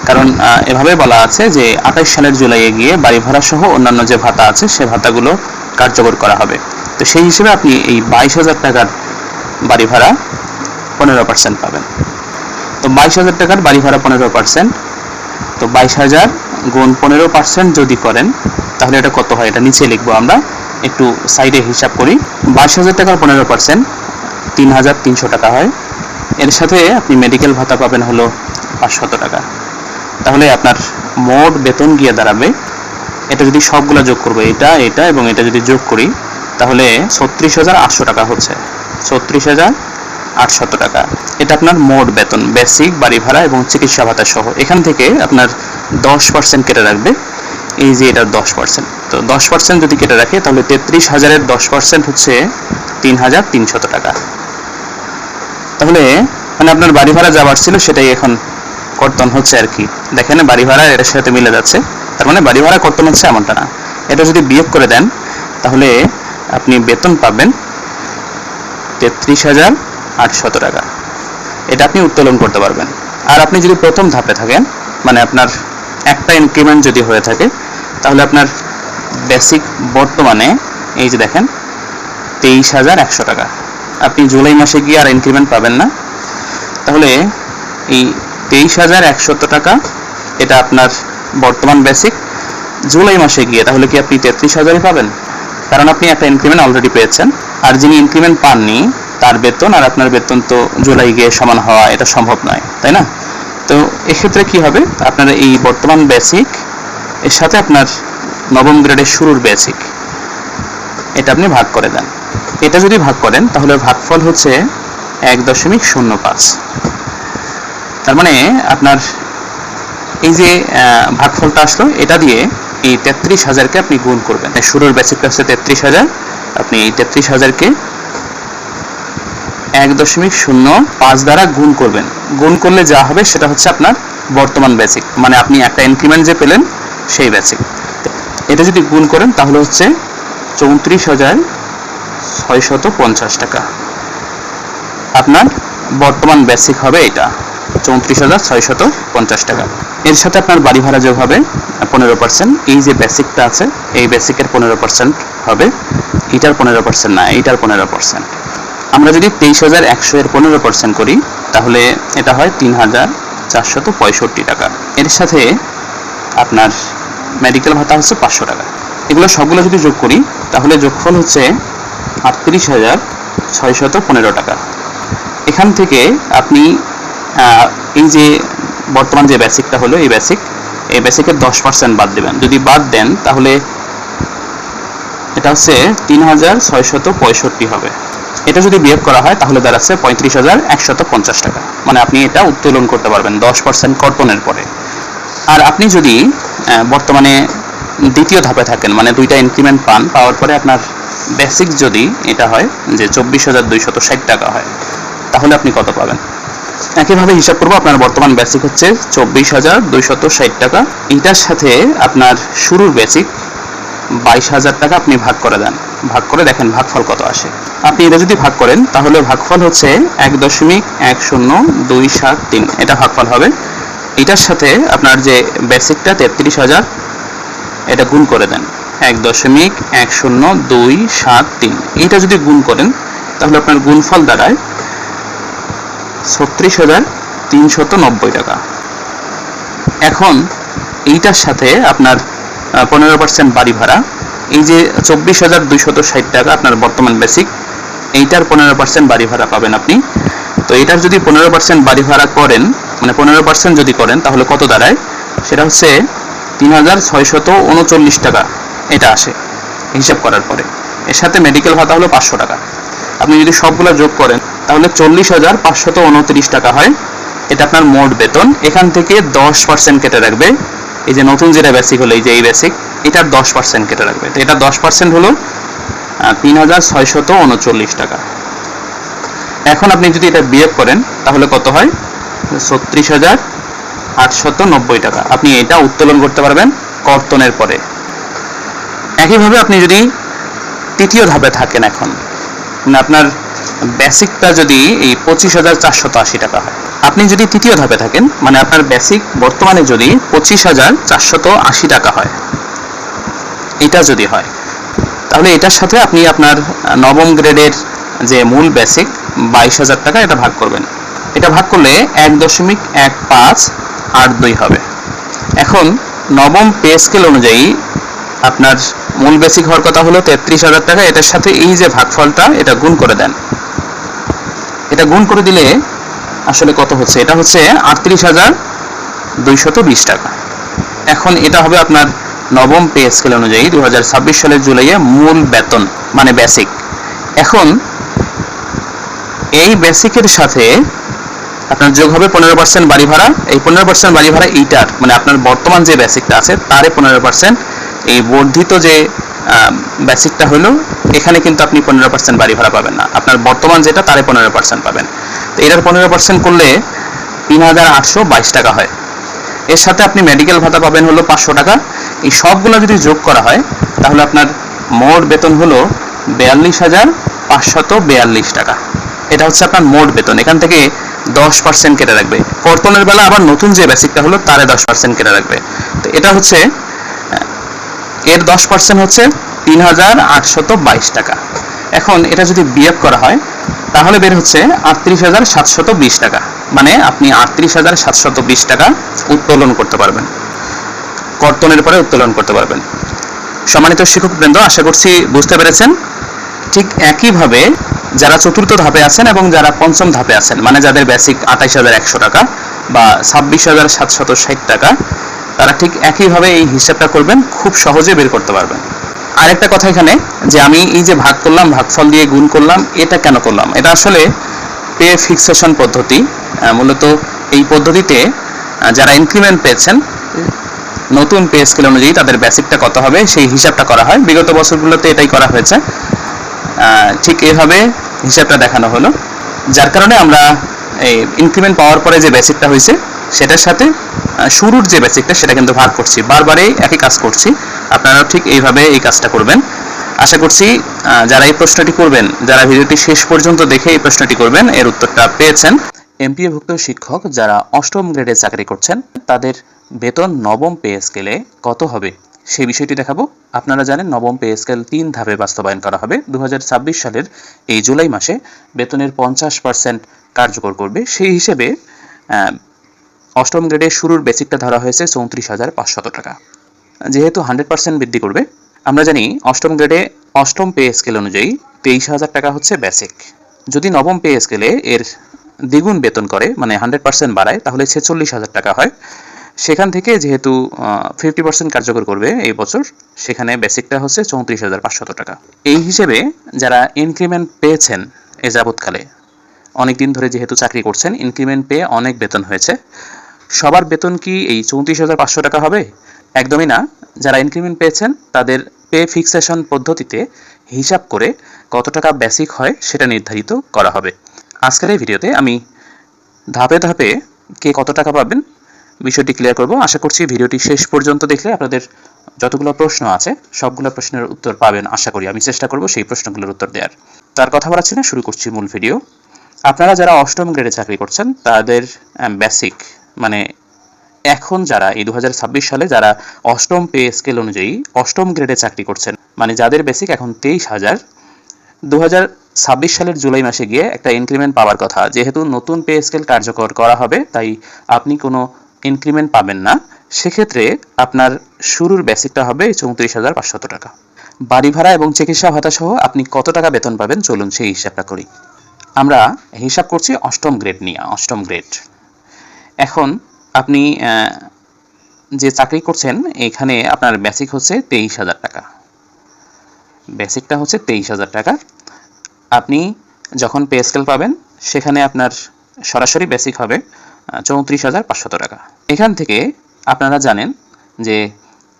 কারণ এভাবে বলা আছে যে 28 সালের জুলাইয়ে গিয়ে বাড়ি ভাড়া সহ অন্যান্য যে ভাতা আছে সে ভাতাগুলো কার্যকর করা হবে। তো সেই হিসেবে আপনি এই 22,000 টাকার বাড়ি ভাড়া 15% পাবেন। তো 22,000 টাকার বাড়ি ভাড়া 15%, তো 22,000 গুণ 15% যদি করেন তাহলে এটা কত হয়, এটা নিচে লিখবো আমরা, একটু সাইডে হিসাব করি। 22,000 টাকার 15% 3,300 টাকা হয়। এর সাথে আপনি মেডিকেল ভাতা পাবেন হলো 500 টাকা। তাহলে আপনার মোট বেতন গিয়ে দাঁড়াবে, এটা যদি সবগুলো যোগ করবো, এটা এটা এবং এটা যদি যোগ করি তাহলে 36,800 টাকা হচ্ছে, 36,800 টাকা। এটা আপনার মোট বেতন, বেসিক, বাড়ি ভাড়া এবং চিকিৎসা ভাতা সহ। এখান থেকে আপনার 10% কেটে রাখবে, এই যে এটা 10%। তো 10% যদি কেটে রাখে তাহলে 33,000-এর 10% হচ্ছে 3,300 টাকা। তাহলে মানে আপনার বাড়ি ভাড়া যা বাড়ছিল সেটাই এখন কর্তন হচ্ছে আর কি। দেখেন বাড়ি ভাড়া এর সাথে মিলে যাচ্ছে, তার মানে বাড়ি ভাড়া কর্তন হচ্ছে এমনটা না। এটা যদি বিয়োগ করে দেন তাহলে আপনি বেতন পাবেন 33,800 টাকা। এটা আপনি উত্তোলন করতে পারবেন। আর আপনি যদি প্রথম ধাপে থাকেন, মানে আপনার একটা ইনক্রিমেন্ট যদি হয়ে থাকে, তাহলে আপনার বেসিক বর্তমানে এই যে দেখেন 23,100 টাকা। আপনি জুলাই মাসে গিয়ে আর ইনক্রিমেন্ট পাবেন না। তাহলে এই 23,100 টাকা এটা আপনার বর্তমান বেসিক। জুলাই মাসে গিয়ে তাহলে কি আপনি 33,000-ই পাবেন? কারণ আপনি একটা ইনক্রিমেন্ট অলরেডি পেয়েছেন, আর যিনি ইনক্রিমেন্ট পাননি তার বেতন আর আপনার বেতন তো জুলাই গিয়ে সমান হওয়া এটা সম্ভব নয়, তাই না? তো এক্ষেত্রে কি হবে, আপনার এই বর্তমান বেসিক এর সাথে আপনার নবম গ্রেডের শুরুর বেসিক এটা আপনি ভাগ করে দেন। এটা যদি ভাগ করেন তাহলে ভাগফল হচ্ছে 1.05। তার মানে আপনার এই যে ভাগফলটা আসলো, এটা দিয়ে এই 33,000-কে আপনি গুণ করবেন। শুরুর বেসিকটা হচ্ছে 33,000, আপনি এই 33,000-কে 1.05 দ্বারা গুণ করবেন। গুণ করলে যা হবে সেটা হচ্ছে আপনার বর্তমান বেসিক, মানে আপনি একটা ইনক্রিমেন্ট যে পেলেন সেই বেসিক। এটা যদি গুণ করেন তাহলে হচ্ছে 34,650 টাকা। আপনার বর্তমান বেসিক হবে এটা 34,650 টাকা। এর সাথে আপনার বাড়ি ভাড়া যোগ হবে 15%। এই যে বেসিকটা আছে এই বেসিকের 15% হবে, এটার 15% না, এইটার 15%। আমরা যদি 23,100-এর 15% করি তাহলে এটা হয় 3,465 টাকা। এর সাথে আপনার মেডিকেল ভাতা হচ্ছে 500 টাকা। এগুলো সবগুলো যদি যোগ করি তাহলে যোগফল হচ্ছে 38,615 টাকা। এখান থেকে আপনি এই যে বর্তমান যে বেসিকটা হলো এই বেসিকের 10% বাদ দেবেন। যদি বাদ দেন তাহলে এটা হচ্ছে 3,665 হবে। এটা যদি বিয়োগ করা হয় তাহলে দাঁড়াচ্ছে 35,150 টাকা। মানে আপনি এটা উত্তোলন করতে পারবেন 10% কর্তনের পরে। আর আপনি যদি বর্তমানে দ্বিতীয় ধাপে থাকেন, মানে দুইটা ইনক্রিমেন্ট পান, পাওয়ার পরে আপনার বেসিক যদি এটা হয় যে 24,260 টাকা হয়, তাহলে আপনি কত পাবেন? একইভাবে হিসাব করবো, আপনার বর্তমান বেসিক হচ্ছে 24,260 টাকা। এইটার সাথে আপনার শুরুর বেসিক 22,000 টাকা আপনি ভাগ করে দেন। ভাগ করে দেখেন ভাগফল কত আসে। আপনি এটা যদি ভাগ করেন তাহলে ভাগফল হচ্ছে 1.10273, এটা ভাগফল হবে। এটার সাথে আপনার যে বেসিকটা 33,000 এটা গুণ করে দেন, 1.10273, এটা যদি গুণ করেন তাহলে আপনার গুণফল দাঁড়ায় 36,390 টাকা। এখন এইটার সাথে আপনার 15% বাড়ি ভাড়া, এই যে 24,260 টাকা আপনার বর্তমান বেসিক, এইটার 15% বাড়ি ভাড়া পাবেন আপনি। তো এটার যদি 15% বাড়ি ভাড়া করেন, মানে 15% যদি করেন তাহলে কত দাঁড়ায়, সেটা হচ্ছে 3,639 টাকা এটা আসে হিসাব করার পরে। এর সাথে মেডিকেল ভাতা হলো 500 টাকা। আপনি যদি সবগুলো যোগ করেন তাহলে 40,529 টাকা হয়। এটা আপনার মোট বেতন। এখান থেকে 10% কেটে রাখবে, এই যে নতুন যেটা বেসিক হলো, এই যে এই বেসিক, এটার 10% কেটে রাখবে। তো এটা 10% হলো 3,639 টাকা। এখন আপনি যদি এটা বিয়োগ করেন তাহলে কত হয়, 36,890 টাকা। আপনি এটা উত্তোলন করতে পারবেন কর্তনের পরে। একইভাবে আপনি যদি তৃতীয় ধাপে থাকেন, এখন আপনার বেসিকটা যদি এই 25,480 টাকা হয়, আপনি যদি তৃতীয় ধাপে থাকেন মানে আপনার বেসিক বর্তমানে যদি 25,480 টাকা হয়, এটা যদি হয় তাহলে এটার সাথে আপনি আপনার নবম গ্রেডের যে মূল বেসিক 22,000 টাকা এটা ভাগ করবেন। এটা ভাগ করলে 1.1582 হবে। এখন নবম পে স্কেল অনুযায়ী আপনার মূল বেসিক হওয়ার কথা হলো 33,000 টাকা। এটার সাথে এই যে ভাগফলটা এটা গুণ করে দেন। এটা গুণ করে দিলে আসলে কত হচ্ছে, এটা হচ্ছে 38,220 টাকা। এখন এটা হবে আপনার নবম পে স্কেল অনুযায়ী 2026 সালের জুলাইয়ে মূল বেতন মানে বেসিক। এখন এই বেসিকের সাথে আপনার যোগ হবে 15% বাড়ি ভাড়া। এই 15% বাড়ি ভাড়া এইটার মানে আপনার বর্তমান যে বেসিকটা আছে তারে 15%, এই বর্ধিত যে বেসিকটা হলো এখানে কিন্তু আপনি 15% বাড়ি ভাড়া পাবেন না, আপনার বর্তমান যেটা তারে 15% পাবেন। তো এটার 15% করলে 3,822 টাকা হয়। এর সাথে আপনি মেডিকেল ভাতা পাবেন হলো 500 টাকা। এই সবগুলো যদি যোগ করা হয় তাহলে আপনার মোট বেতন হলো 42,542 টাকা। এটা হচ্ছে আপনার মোট বেতন। এখান থেকে 10% কেটে রাখবে। কর্তনের বেলা আবার নতুন যে বেসিকটা হলো তারে 10% কেটে রাখবে। তো এটা হচ্ছে এর 10% হচ্ছে 3,822 টাকা। এখন এটা যদি বিয়োগ করা হয় তাহলে বের হচ্ছে 38,720 টাকা। মানে আপনি 38,720 টাকা উত্তোলন করতে পারবেন, কর্তনের পরে উত্তোলন করতে পারবেন। সম্মানিত শিক্ষকবৃন্দ, আশা করছি বুঝতে পেরেছেন। ঠিক একইভাবে যারা চতুর্থ ধাপে আছেন এবং যারা পঞ্চম ধাপে আছেন মানে যাদের বেসিক 28,100 টাকা বা 26,760 টাকা, তারা ঠিক একইভাবে এই হিসাবটা করবেন, খুব সহজে বের করতে পারবেন। আরেকটা কথা এখানে যে আমি এই যে ভাগ করলাম, ভাগফল দিয়ে গুণ করলাম, এটা কেন করলাম, এটা আসলে পে ফিক্সেশন পদ্ধতি। মূলত এই পদ্ধতিতে যারা ইনক্রিমেন্ট পেয়েছেন নতুন পে স্কেল অনুযায়ী তাদের বেসিকটা কত হবে সেই হিসাবটা করা হয়। বিগত বছরগুলোতে এটাই করা হয়েছে। ঠিক এভাবে হিসাবটা দেখানো হলো, যার কারণে আমরা এই ইনক্রিমেন্ট পাওয়ার পরে যে বেসিকটা হয়েছে সেটার সাথে শুরুর যে বেসিকটা সেটা কিন্তু ভাগ করছি, বারবারই একই কাজ করছি। আপনারাও ঠিক এইভাবে এই কাজটা করবেন। আশা করছি যারা এই প্রশ্নটি করবেন, যারা ভিডিওটি শেষ পর্যন্ত দেখে এই প্রশ্নটি করবেন, এর উত্তরটা পেয়েছেন। এমপিএভুক্ত শিক্ষক যারা অষ্টম গ্রেডে চাকরি করছেন তাদের বেতন নবম পে স্কেলে কত হবে সেই বিষয়টি দেখাবো। আপনারা জানেন নবম পে স্কেল 3 ধাপে বাস্তবায়ন করা হবে। 2026 সালের এই জুলাই মাসে বেতনের 50% কার্যকর করবে। সেই হিসেবে অষ্টম গ্রেডের শুরুর বেসিকটা ধরা হয়েছে 34,500 টাকা। যেহেতু 100% বৃদ্ধি করবে, আমরা জানি অষ্টম গ্রেডে অষ্টম পে স্কেল অনুযায়ী 23,000 টাকা হচ্ছে বেসিক। যদি নবম পে স্কেলে এর দ্বিগুণ বেতন করে মানে 100% বাড়ায় তাহলে 46,000 টাকা হয়। সেখান থেকে যেহেতু 50% কার্যকর করবে এই বছর, সেখানে বেসিকটা হচ্ছে 34,500 টাকা। এই হিসেবে যারা ইনক্রিমেন্ট পেয়েছেন এ যাবৎকালে অনেকদিন ধরে যেহেতু চাকরি করছেন, ইনক্রিমেন্ট পেয়ে অনেক বেতন হয়েছে, সবার বেতন কি এই 34,500 টাকা হবে? একদমই না। যারা ইনক্রিমেন্ট পেয়েছেন তাদের পে ফিক্সেশন পদ্ধতিতে হিসাব করে কত টাকা বেসিক হয় সেটা নির্ধারিত করা হবে। আজকের এই ভিডিওতে আমি ধাপে ধাপে কে কত টাকা পাবেন বিষয়টি ক্লিয়ার করব। আশা করছি ভিডিওটি শেষ পর্যন্ত দেখলে আপনাদের যতগুলো প্রশ্ন আছে সবগুলো প্রশ্নের উত্তর পাবেন আশা করি। আমি চেষ্টা করব সেই প্রশ্নগুলোর উত্তর দেওয়ার। তার কথা বাড়াচ্ছি না, শুরু করছি মূল ভিডিও। আপনারা যারা অষ্টম গ্রেডে চাকরি করছেন তাদের বেসিক মানে এখন যারা এই 2026 সালে যারা অষ্টম পে স্কেল অনুযায়ী অষ্টম গ্রেডে চাকরি করছেন, মানে যাদের বেসিক এখন 23,000, 2026 সালের জুলাই মাসে গিয়ে একটা ইনক্রিমেন্ট পাওয়ার কথা। যেহেতু নতুন পে স্কেল কার্যকর করা হবে তাই আপনি কোনো ইনক্রিমেন্ট পাবেন না। সেক্ষেত্রে আপনার শুরুর বেসিকটা হবে 34,500 টাকা। বাড়ি ভাড়া এবং চিকিৎসা ভাতা সহ আপনি কত টাকা বেতন পাবেন চলুন সেই হিসাবটা করি। আমরা হিসাব করছি অষ্টম গ্রেড নিয়ে। অষ্টম গ্রেড এখন আপনি যে চাকরি করছেন এখানে আপনার বেসিক হচ্ছে 23,000 টাকা। বেসিকটা হচ্ছে 23,000 টাকা। আপনি যখন পে স্কেল পাবেন সেখানে আপনার সরাসরি বেসিক হবে 34,500 টাকা। এখান থেকে আপনারা জানেন যে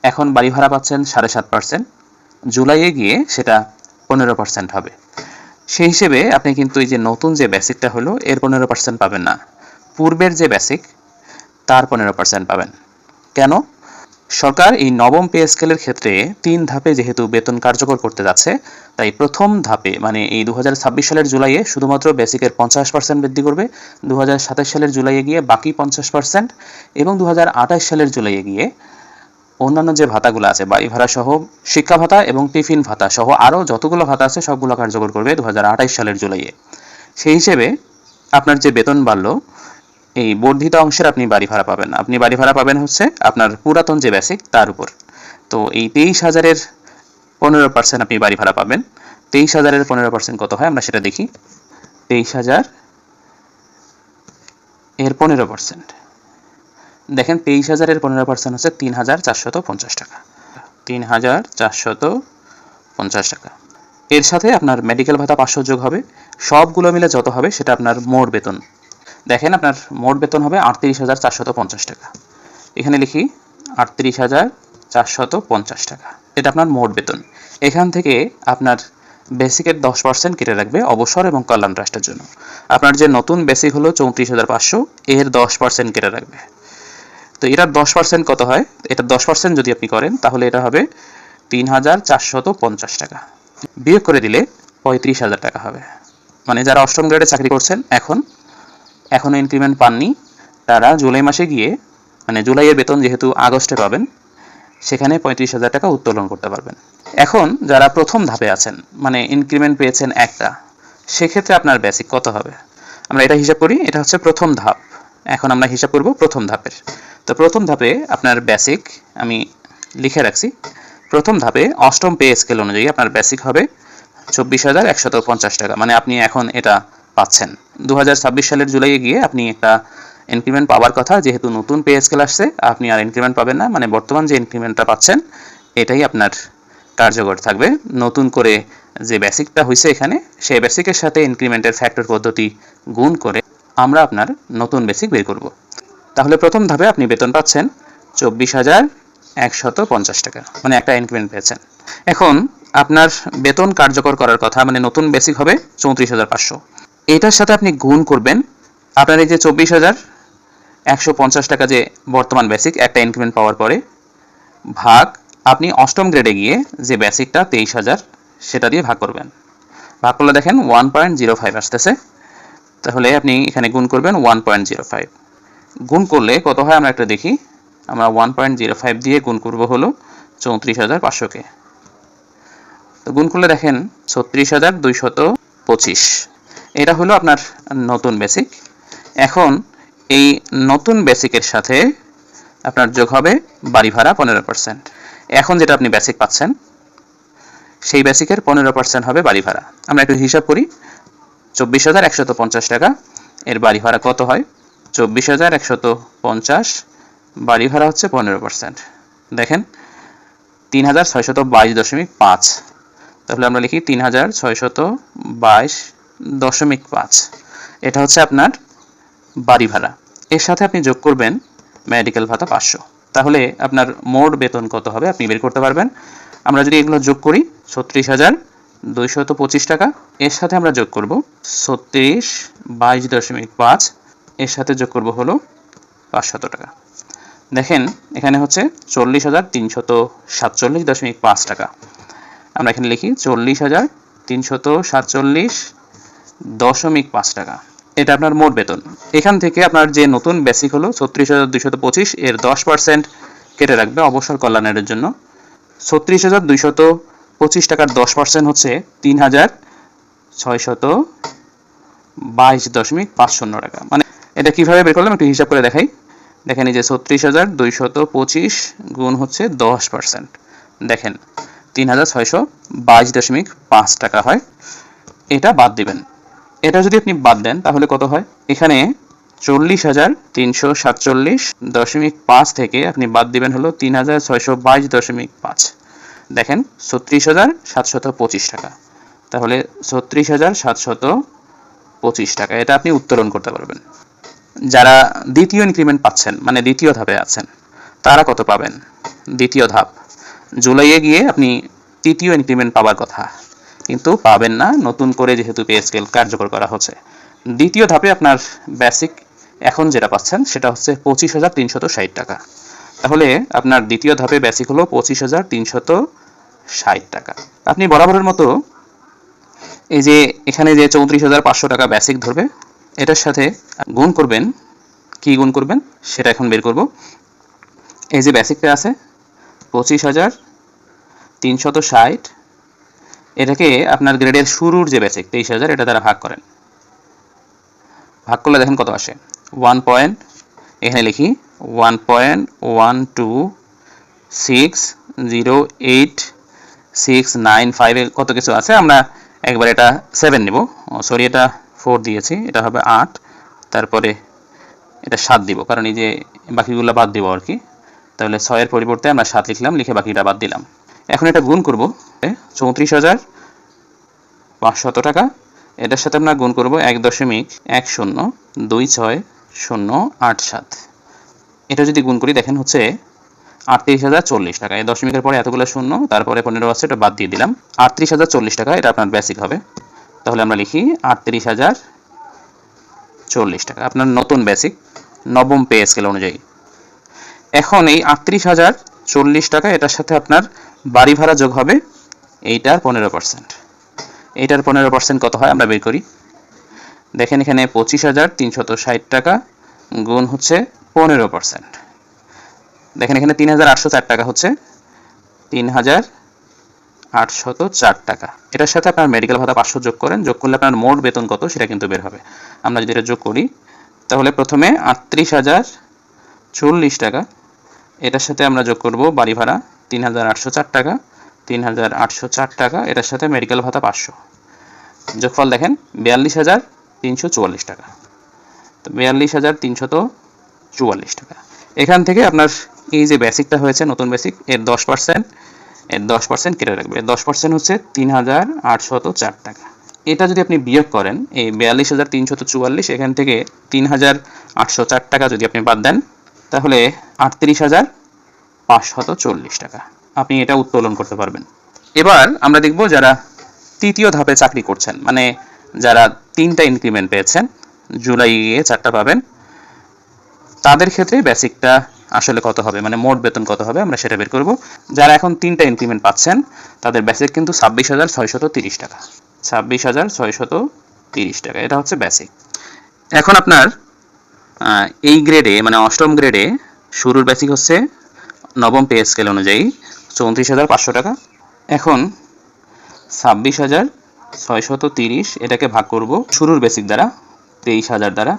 এখন বাড়ি ভাড়া পাচ্ছেন 7.5%, জুলাইয়ে গিয়ে সেটা 15% হবে। সেই হিসেবে আপনি কিন্তু এই যে নতুন যে বেসিকটা হলো এর 15% পাবেন না, পূর্বের যে বেসিক তার 15% পাবেন। কেন? সরকার এই নবম পে স্কেলের ক্ষেত্রে 3 ধাপে যেহেতু বেতন কার্যকর করতে যাচ্ছে, তাই প্রথম ধাপে মানে এই 2026 সালের জুলাইয়ে শুধুমাত্র বেসিকের 50% বৃদ্ধি করবে, 2027 সালের জুলাইয়ে গিয়ে বাকি 50% এবং 2028 সালের জুলাইয়ে গিয়ে অন্যান্য যে ভাতাগুলো আছে বাড়ি ভাড়া সহ, শিক্ষা ভাতা এবং টিফিন ভাতা সহ আরও যতগুলো ভাতা আছে সবগুলো কার্যকর করবে 2028 সালের জুলাইয়ে। সেই হিসেবে আপনার যে বেতন বাড়লো এই বর্ধিত অংশের আপনি বাড়ি ভাড়া পাবেন না। আপনি বাড়ি ভাড়া পাবেন হচ্ছে আপনার পুরাতন যে বেসিক তার উপর। তো এই 23,000-এর 15% আপনি বাড়ি ভাড়া পাবেন। 23,000-এর 15% কত হয় আমরা সেটা দেখি। 23,000 এর 15% দেখেন, 23,000-এর 15% হচ্ছে 3,450 টাকা। 3,450 টাকা। এর সাথে আপনার মেডিকেল ভাতা 500 যোগ হবে। সবগুলো মিলে যত হবে সেটা আপনার মোট বেতন। দেখেন আপনার মোট বেতন হবে 38,450 টাকা। এখানে লিখি 38,450 টাকা, এটা আপনার মোট বেতন। এখান থেকে আপনার বেসিকের 10% কেটে রাখবে অবসর এবং কল্যাণ ট্রাস্টের জন্য। আপনার যে নতুন বেসিক হলো 34,500, এর 10% কেটে রাখবে। তো এটার 10% কত হয়? এটার 10% যদি আপনি করেন তাহলে এটা হবে 3,450 টাকা। বিয়োগ করে দিলে 35,000 টাকা হবে। মানে যারা অষ্টম গ্রেডে চাকরি করছেন এখনো ইনক্রিমেন্ট পাননি, তারা জুলাই মাসে গিয়ে মানে জুলাইয়ের বেতন যেহেতু আগস্টে পাবেন সেখানে 35,000 টাকা উত্তোলন করতে পারবেন। এখন যারা প্রথম ধাপে আছেন মানে ইনক্রিমেন্ট পেয়েছেন একটা, সেক্ষেত্রে আপনার বেসিক কত হবে? আমরা এটা হিসাব করি। এটা হচ্ছে প্রথম ধাপ। এখন আমরা হিসাব করব প্রথম ধাপের। তো প্রথম ধাপে আপনার বেসিক আমি লিখে রাখছি। প্রথম ধাপে অষ্টম পে স্কেল অনুযায়ী আপনার বেসিক হবে 24,150 টাকা। মানে আপনি এখন এটা পাচ্ছেন। 2026 সালের জুলাইয়ে গিয়ে আপনি একটা ইনক্রিমেন্ট পাওয়ার কথা, যেহেতু নতুন পে স্কেল আসছে আপনি আর ইনক্রিমেন্ট পাবেন না। মানে বর্তমান যে ইনক্রিমেন্টটা পাচ্ছেন এটাই আপনার কার্যকর থাকবে। নতুন করে যে বেসিকটা হয়েছে এখানে সেই বেসিকের সাথে ইনক্রিমেন্টের ফ্যাক্টর পদ্ধতি গুণ করে আমরা আপনার নতুন বেসিক বের করব। তাহলে প্রথম ধাপে আপনি বেতন পাচ্ছেন 24,150 টাকা, মানে একটা ইনক্রিমেন্ট পেয়েছেন। এখন আপনার বেতন কার্যকর করার কথা মানে নতুন বেসিক হবে 34,500। এটার সাথে আপনি গুণ করবেন আপনার এই যে 24,150 টাকা যে বর্তমান বেসিক একটা ইনক্রিমেন্ট পাওয়ার পরে, ভাগ আপনি অষ্টম গ্রেডে গিয়ে যে বেসিকটা 23,000 সেটা দিয়ে ভাগ করবেন। ভাগ করলে দেখেন 1.05 আসতেছে। তাহলে আপনি এখানে গুণ করবেন 1.05। গুণ করলে কত হয় আমরা একটা দেখি। আমরা 1.05 দিয়ে গুণ করব হলো 34,500-কে। তো গুণ করলে দেখেন 36,225। এটা হলো আপনার নতুন বেসিক। এখন এই নতুন বেসিকের সাথে আপনার যোগ হবে বাড়ি ভাড়া 15%। এখন যেটা আপনি বেসিক পাচ্ছেন সেই বেসিকের 15% হবে বাড়ি ভাড়া। আমরা একটু হিসাব করি। 24,150 টাকা, এর বাড়ি ভাড়া কত হয়? 24,150, বাড়ি ভাড়া হচ্ছে 15%। দেখেন 3,622.5। তাহলে আমরা লিখি 3,622.5। এটা হচ্ছে আপনার বাড়ি ভাড়া। এর সাথে আপনি যোগ করবেন মেডিকেল ভাতা 500। তাহলে আপনার মোট বেতন কত হবে আপনি বের করতে পারবেন। আমরা যদি এগুলো যোগ করি 36,225 টাকা, এর সাথে আমরা যোগ করব 36,22.5, এর সাথে যোগ করব হলো 500 টাকা। দেখেন এখানে হচ্ছে 40,347.5 টাকা। আমরা এখানে লিখি 40,347.5 টাকা। এটা আপনার মোট বেতন। এখান থেকে আপনার যে নতুন বেসিক হলো 36,225 এর 10% কেটে রাখবে অবসর কল্যাণের জন্য। 36,225 টাকার 10% হচ্ছে 3,622.50 টাকা। মানে এটা কিভাবে বের করলাম একটু হিসাব করে দেখাই। দেখেন এই যে 36,225 গুণ হচ্ছে 10%, দেখেন 3,622.5 টাকা হয়। এটা বাদ দিবেন। এটা যদি আপনি বাদ দেন তাহলে কত হয়? এখানে 40,347.5 থেকে আপনি বাদ দিবেন হলো 3,622.5। দেখেন 36,725 টাকা। তাহলে 36,725 টাকা এটা আপনি উত্তোলন করতে পারবেন। যারা দ্বিতীয় ইনক্রিমেন্ট পাচ্ছেন, মানে দ্বিতীয় ধাপে আছেন, তারা কত পাবেন? দ্বিতীয় ধাপ জুলাইয়ে গিয়ে আপনি তৃতীয় ইনক্রিমেন্ট পাওয়ার কথা, কিন্তু পাবেন না, নতুন করে যেহেতু পে স্কেল কার্যকর করা হচ্ছে। দ্বিতীয় ধাপে আপনার বেসিক এখন যেটা পাচ্ছেন সেটা হচ্ছে 25,360 টাকা। তাহলে আপনার দ্বিতীয় ধাপে বেসিক হলো 25,360 টাকা। আপনি বরাবরের মতো এই যে এখানে যে 34,500 টাকা বেসিক ধরবে, এটার সাথে গুণ করবেন। কি গুণ করবেন সেটা এখন বের করব। এই যে বেসিকটা আছে 25,360, এটাকে আপনার গ্রেডের শুরুর যে বেসিক 23,000 এটা দ্বারা ভাগ করেন। ভাগ করলে দেখেন কত আসে। 1 পয়েন্ট, এখানে লিখি 1.12608,695 কত কিছু আছে, আমরা একবার এটা 7 নেব। সরি, এটা 4 দিয়েছি, এটা হবে 8, তারপরে এটা 7 দিব, কারণ এই যে বাকিগুলো বাদ দিব আর কি। তাহলে 6 এর পরিবর্তে আমরা 7 লিখলাম, লিখে বাকিটা বাদ দিলাম। এখন এটা গুণ করব 34,500 টাকা, এটার সাথে আমরা গুণ করব 1.1026,087। এটা যদি গুণ করি দেখেন হচ্ছে 38,040 টাকা। এই দশমিকের পরে এতগুলো শূন্য, তারপরে 15 আছে, এটা বাদ দিয়ে দিলাম। 38,040 টাকা এটা আপনার বেসিক হবে। তাহলে আমরা লিখি 38,040 টাকা আপনার নতুন বেসিক নবম পে স্কেল অনুযায়ী। এখন এই 38,040 টাকা এটার সাথে আপনার বাড়ি ভাড়া যোগ হবে এইটার 15%। এইটার 15% কত হয় আমরা বের করি। দেখেন এখানে 25,360 টাকা গুণ হচ্ছে 15%। দেখেন এখানে 3,804 টাকা হচ্ছে 3,804 টাকা। এটার সাথে আপনার মেডিকেল ভাতা 500 যোগ করেন, যোগ করলে আপনার মোট বেতন কত সেটা কিন্তু বের হবে। আমরা যদি এটা যোগ করি তাহলে প্রথমে 38,040 টাকা, এটার সাথে আমরা যোগ করব বাড়ি ভাড়া 3,804 টাকা, 3,804 টাকা, এটার সাথে মেডিকেল ভাতা 500, যোগফল দেখেন 42,344 টাকা। তো 42,344 টাকা। এখান থেকে আপনার এই যে বেসিকটা হয়েছে নতুন বেসিক, এর 10% কেটে রাখবে। 10% হচ্ছে 3,804 টাকা। এটা যদি আপনি বিয়োগ করেন এই 42,344, এখান থেকে 3,804 টাকা যদি আপনি বাদ দেন তাহলে 38,540 টাকা আপনি এটা উত্তোলন করতে পারবেন। এবার আমরা দেখব যারা তৃতীয় ধাপে চাকরি করছেন, মানে যারা 3টা ইনক্রিমেন্ট পেয়েছেন, জুলাই গিয়ে 4টা পাবেন, তাদের ক্ষেত্রে বেসিকটা আসলে কত হবে, মানে মোট বেতন কত হবে আমরা সেটা বের করব। যারা এখন 3টা ইনক্রিমেন্ট পাচ্ছেন তাদের বেসিক কিন্তু 26,630 টাকা। 26,630 টাকা এটা হচ্ছে বেসিক। এখন আপনার এই গ্রেডে মানে অষ্টম গ্রেডে শুরুর বেসিক হচ্ছে নবম পে স্কেল অনুযায়ী 34,500 টাকা। এখন 26,630 এটাকে ভাগ করব শুরুর বেসিক দ্বারা 23,000 দ্বারা,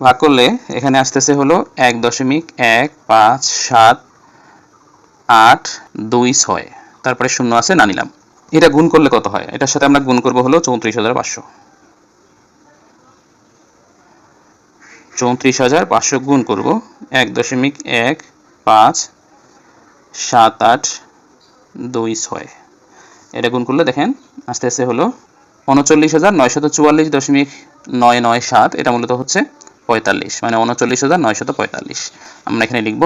ভাগ করলে এখানে আসতেছে হলো 1.557,826, তারপরে শূন্য আছে না নিলাম। এটা গুণ করলে কত হয়, এটার সাথে আমরা গুণ করব হলো 34,500। 34,500 গুণ করব 1.157826, এটা গুণ করলে দেখেন আস্তে আস্তে হলো 39,944.997। এটা মূলত হচ্ছে 45, মানে 39,945। আমরা এখানে লিখব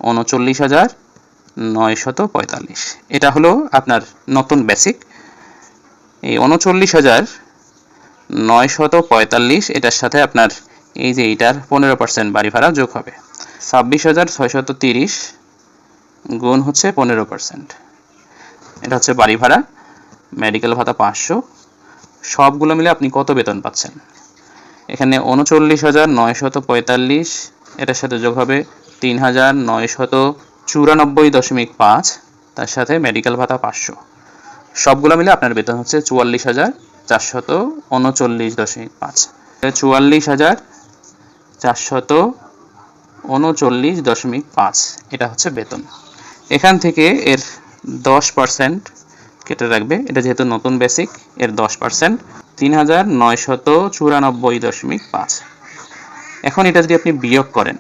39,945। এটা হলো আপনার নতুন বেসিক। এই 39,945 এটার সাথে আপনার এই যে এইটার 15% বাড়ি ভাড়া যোগ হবে। 26,630 গুণ হচ্ছে 15%। এটা হচ্ছে বাড়ি ভাড়া, মেডিকেল ভাতা 500, সবগুলো মিলে আপনি কত বেতন পাচ্ছেন? এখানে 39,945, এটার সাথে যোগ হবে 3,994.5, তার সাথে মেডিকেল ভাতা 500, সবগুলো মিলে আপনার বেতন হচ্ছে 44,439.5। 44,439.5 এটা হচ্ছে বেতন। এখান থেকে এর 10% কেটে রাখবে, এটা যেহেতু নতুন বেসিক, এর 10% 3,994.5। এখন এটা যদি আপনি বিয়োগ করেন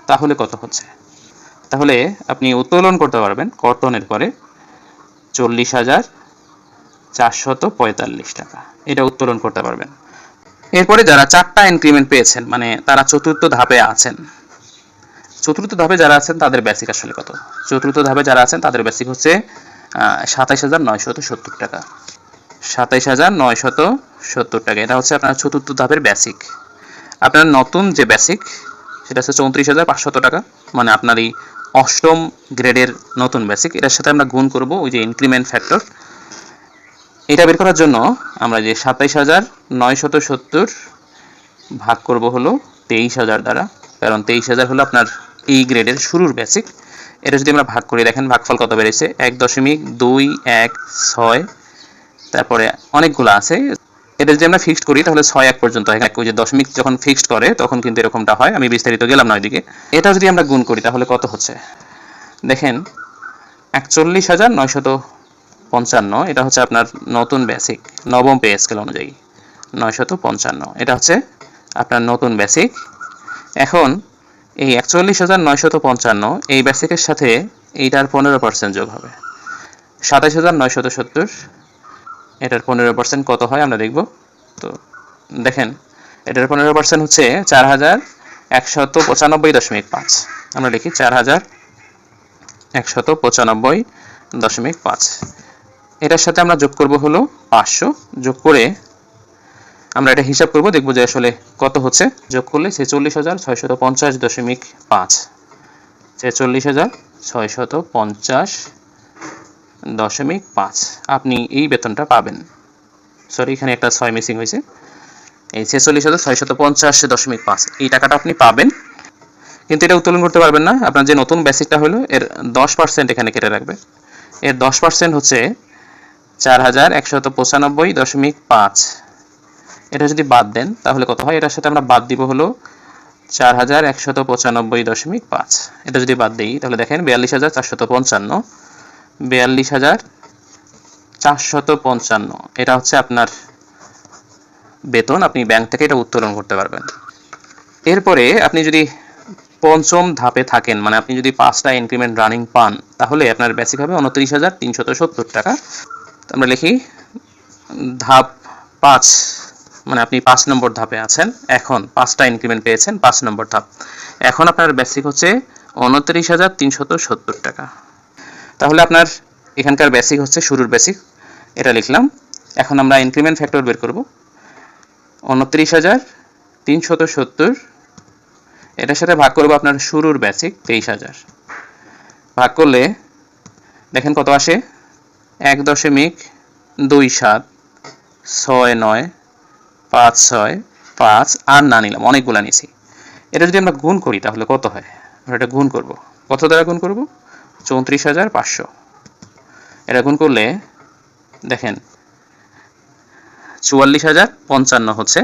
তাহলে কত হচ্ছে? তাহলে আপনি উত্তোলন করতে পারবেন কর্তনের পরে 40,445 টাকা, এটা উত্তোলন করতে পারবেন। এরপরে যারা 4টা ইনক্রিমেন্ট পেয়েছেন, মানে তারা চতুর্থ ধাপে আছেন, চতুর্থ ধাপে যারা আছেন তাদের বেসিক আসলে কত? চতুর্থ ধাপে যারা আছেন তাদের বেসিক হচ্ছে 27,970 টাকা। 27,970 টাকা, এটা হচ্ছে আপনার চতুর্থ ধাপের বেসিক। আপনার নতুন যে বেসিক সেটা হচ্ছে 34,500 টাকা, মানে আপনার এই অষ্টম গ্রেডের নতুন বেসিক। এটার সাথে আমরা গুণ করব ওই যে ইনক্রিমেন্ট ফ্যাক্টর। এটা বের করার জন্য আমরা যে 27,970 ভাগ করব হলো 23,000 দ্বারা, কারণ 23,000 হলো আপনার এই গ্রেডের শুরুর বেসিক। এটা যদি আমরা ভাগ করি, দেখেন ভাগফল কত বেড়েছে, 1.216। তারপরে অনেকগুলো আছে, এটা যদি আমরা ফিক্সড করি তাহলে 6 পর্যন্ত হয়। ওই যে দশমিক যখন ফিক্সড করে তখন কিন্তু এরকমটা হয়, আমি বিস্তারিত গেলাম না ওইদিকে। এটা যদি আমরা গুণ করি তাহলে কত হচ্ছে দেখেন, 41,955, এটা হচ্ছে আপনার নতুন বেসিক নবম পে স্কেল অনুযায়ী 955, এটা হচ্ছে আপনার নতুন বেসিক। এখন এই 41,955 এই বেসিকের সাথে এইটার 15% যোগ হবে, 27,970, এটার 15% কত হয় আমরা দেখব। তো দেখেন এটার 15% হচ্ছে 4,195.5, আমরা লিখি 4,195.5। এটার সাথে আমরা যোগ করব হলো 500, যোগ করে আমরা এটা হিসাব করব, দেখব যে আসলে কত হচ্ছে। যোগ করলে 46,650.5, 46,650.5 আপনি এই বেতনটা পাবেন। সরি, এখানে একটা 6 মিসিং হয়েছে। এই 46,650.5 এই টাকাটা আপনি পাবেন, কিন্তু এটা উত্তোলন করতে পারবেন না। আপনার যে নতুন বেসিকটা হলো এর 10% এখানে কেটে রাখবে। এর 10% হচ্ছে 4,195.5। এটা যদি বাদ দেন তাহলে কত হয়? এটার সাথে আমরা বাদ দিব হলো 4,195.5। এটা যদি বাদ দিই তাহলে দেখেন 42,455, 42,455 এটা হচ্ছে আপনার বেতন। আপনি ব্যাংক থেকে এটা উত্তোলন করতে পারবেন। এরপরে আপনি যদি পঞ্চম ধাপে থাকেন, মানে আপনি যদি 5টা ইনক্রিমেন্ট রানিং পান, তাহলে আপনার বেসিক হবে 29,370 টাকা। আমরা লিখি ধাপ 5, মানে আপনি 5 নম্বর ধাপে আছেন। এখন 5টা ইনক্রিমেন্ট পেয়েছেন, 5 নম্বর ধাপ। এখন আপনার বেসিক হচ্ছে 29,370 টাকা। তাহলে আপনার এখানকার বেসিক হচ্ছে শুরুর বেসিক, এটা লিখলাম। এখন আমরা ইনক্রিমেন্ট ফ্যাক্টর বের করব। 29,370 এটার সাথে ভাগ করব আপনার শুরুর বেসিক 23,000, ভাগ করলে দেখেন কত আসে, 1.27956 আর না নিলাম, অনেকগুলা নিছি। এটা যদি আমরা গুণ করি তাহলে কত হয়? আমরা এটা গুণ করব, কত দ্বারা গুণ করব? 34,500। এটা গুণ করলে দেখেন 44,055 হচ্ছে।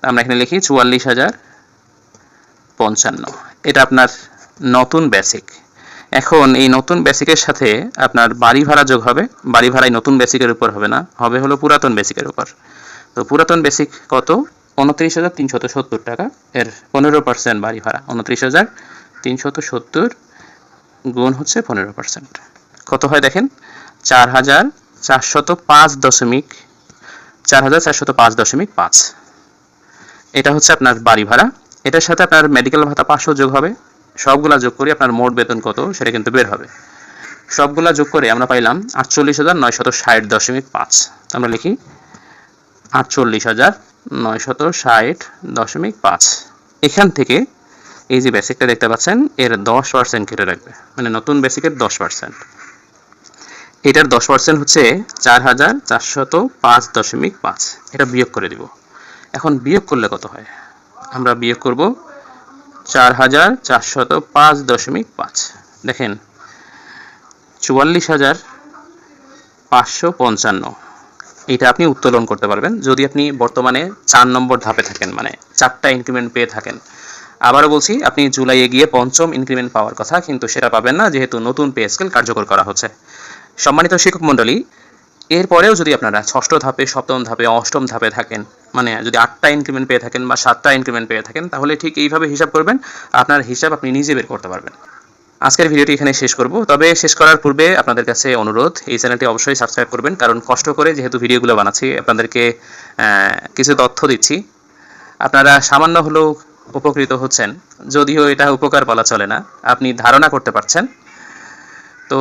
আমরা এখানে লিখি 44,055, এটা আপনার নতুন বেসিক। এখন এই নতুন বেসিকের সাথে আপনার বাড়ি ভাড়া যোগ হবে। বাড়ি ভাড়াই নতুন বেসিকের উপর হবে না, হবে হলো পুরাতন বেসিকের উপর। তো পুরাতন বেসিক কত? 29,370 টাকা। এর 15% বাড়ি ভাড়া, 29,370 গুণ হচ্ছে 15%, কত হয় দেখেন, 4,405.5। এটা হচ্ছে আপনার বাড়ি ভাড়া। এটার সাথে আপনার মেডিকেল ভাতা 500 যোগ হবে। সবগুলা যোগ করে আপনার মোট বেতন কত সেটা কিন্তু বের হবে। সবগুলা যোগ করে আমরা পাইলাম 48,960.5। আমরা লিখি 48,960.5। এখান থেকে এই যে বেসিকটা দেখতে পাচ্ছেন এর 10% কেটে রাখবে, মানে নতুন বেসিকের 10%। এটার 10% হচ্ছে 4405.5। এটা বিয়োগ করে দিব। এখন বিয়োগ করলে কত হয়? আমরা বিয়োগ করব 4405.5। দেখেন 44,555। এটা আপনি উত্তোলন করতে পারবেন যদি আপনি বর্তমানে 4 নম্বর ধাপে থাকেন, মানে 4টা ইনক্রিমেন্ট পেয়ে থাকেন। আবারও বলছি, আপনি জুলাইয়ে গিয়ে 5ম ইনক্রিমেন্ট পাওয়ার কথা, কিন্তু সেটা পাবেন না যেহেতু নতুন পে স্কেল কার্যকর করা হচ্ছে। সম্মানিত শিক্ষক মণ্ডলী, এরপরেও যদি আপনারা 6ষ্ঠ ধাপে, 7ম ধাপে, 8ম ধাপে থাকেন, মানে যদি 8টা ইনক্রিমেন্ট পেয়ে থাকেন বা 7টা ইনক্রিমেন্ট পেয়ে থাকেন, তাহলে ঠিক এইভাবে হিসাব করবেন। আপনার হিসাব আপনি নিজে বের করতে পারবেন। আজকের ভিডিওটি এখানে শেষ করব। তবে শেষ করার পূর্বে আপনাদের কাছে অনুরোধ, এই চ্যানেলটি অবশ্যই সাবস্ক্রাইব করবেন, কারণ কষ্ট করে যেহেতু ভিডিওগুলো বানাচ্ছি, আপনাদেরকে কিছু তথ্য দিচ্ছি। আপনারা সামান্য হলেও উপকৃত হচ্ছেন, যদিও এটা উপকার বলা চলে না, আপনি ধারণা করতে পারছেন। তো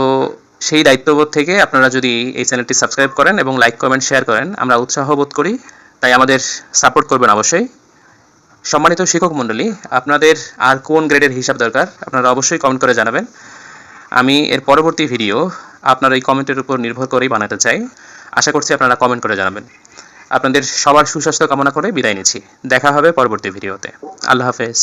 সেই দায়িত্ববোধ থেকে আপনারা যদি এই চ্যানেলটি সাবস্ক্রাইব করেন এবং লাইক, কমেন্ট, শেয়ার করেন, আমরা উৎসাহ বোধ করি। তাই আমাদের সাপোর্ট করবেন অবশ্যই। সম্মানিত শিক্ষক মণ্ডলী, আপনাদের আর কোন গ্রেডের হিসাব দরকার আপনারা অবশ্যই কমেন্ট করে জানাবেন। আমি এর পরবর্তী ভিডিও আপনার এই কমেন্টের উপর নির্ভর করেই বানাতে চাই। আশা করছি আপনারা কমেন্ট করে জানাবেন। আপনাদের সবার সুস্বাস্থ্য কামনা করে বিদায় নিচ্ছি। দেখা হবে পরবর্তী ভিডিওতে। আল্লাহ হাফেজ।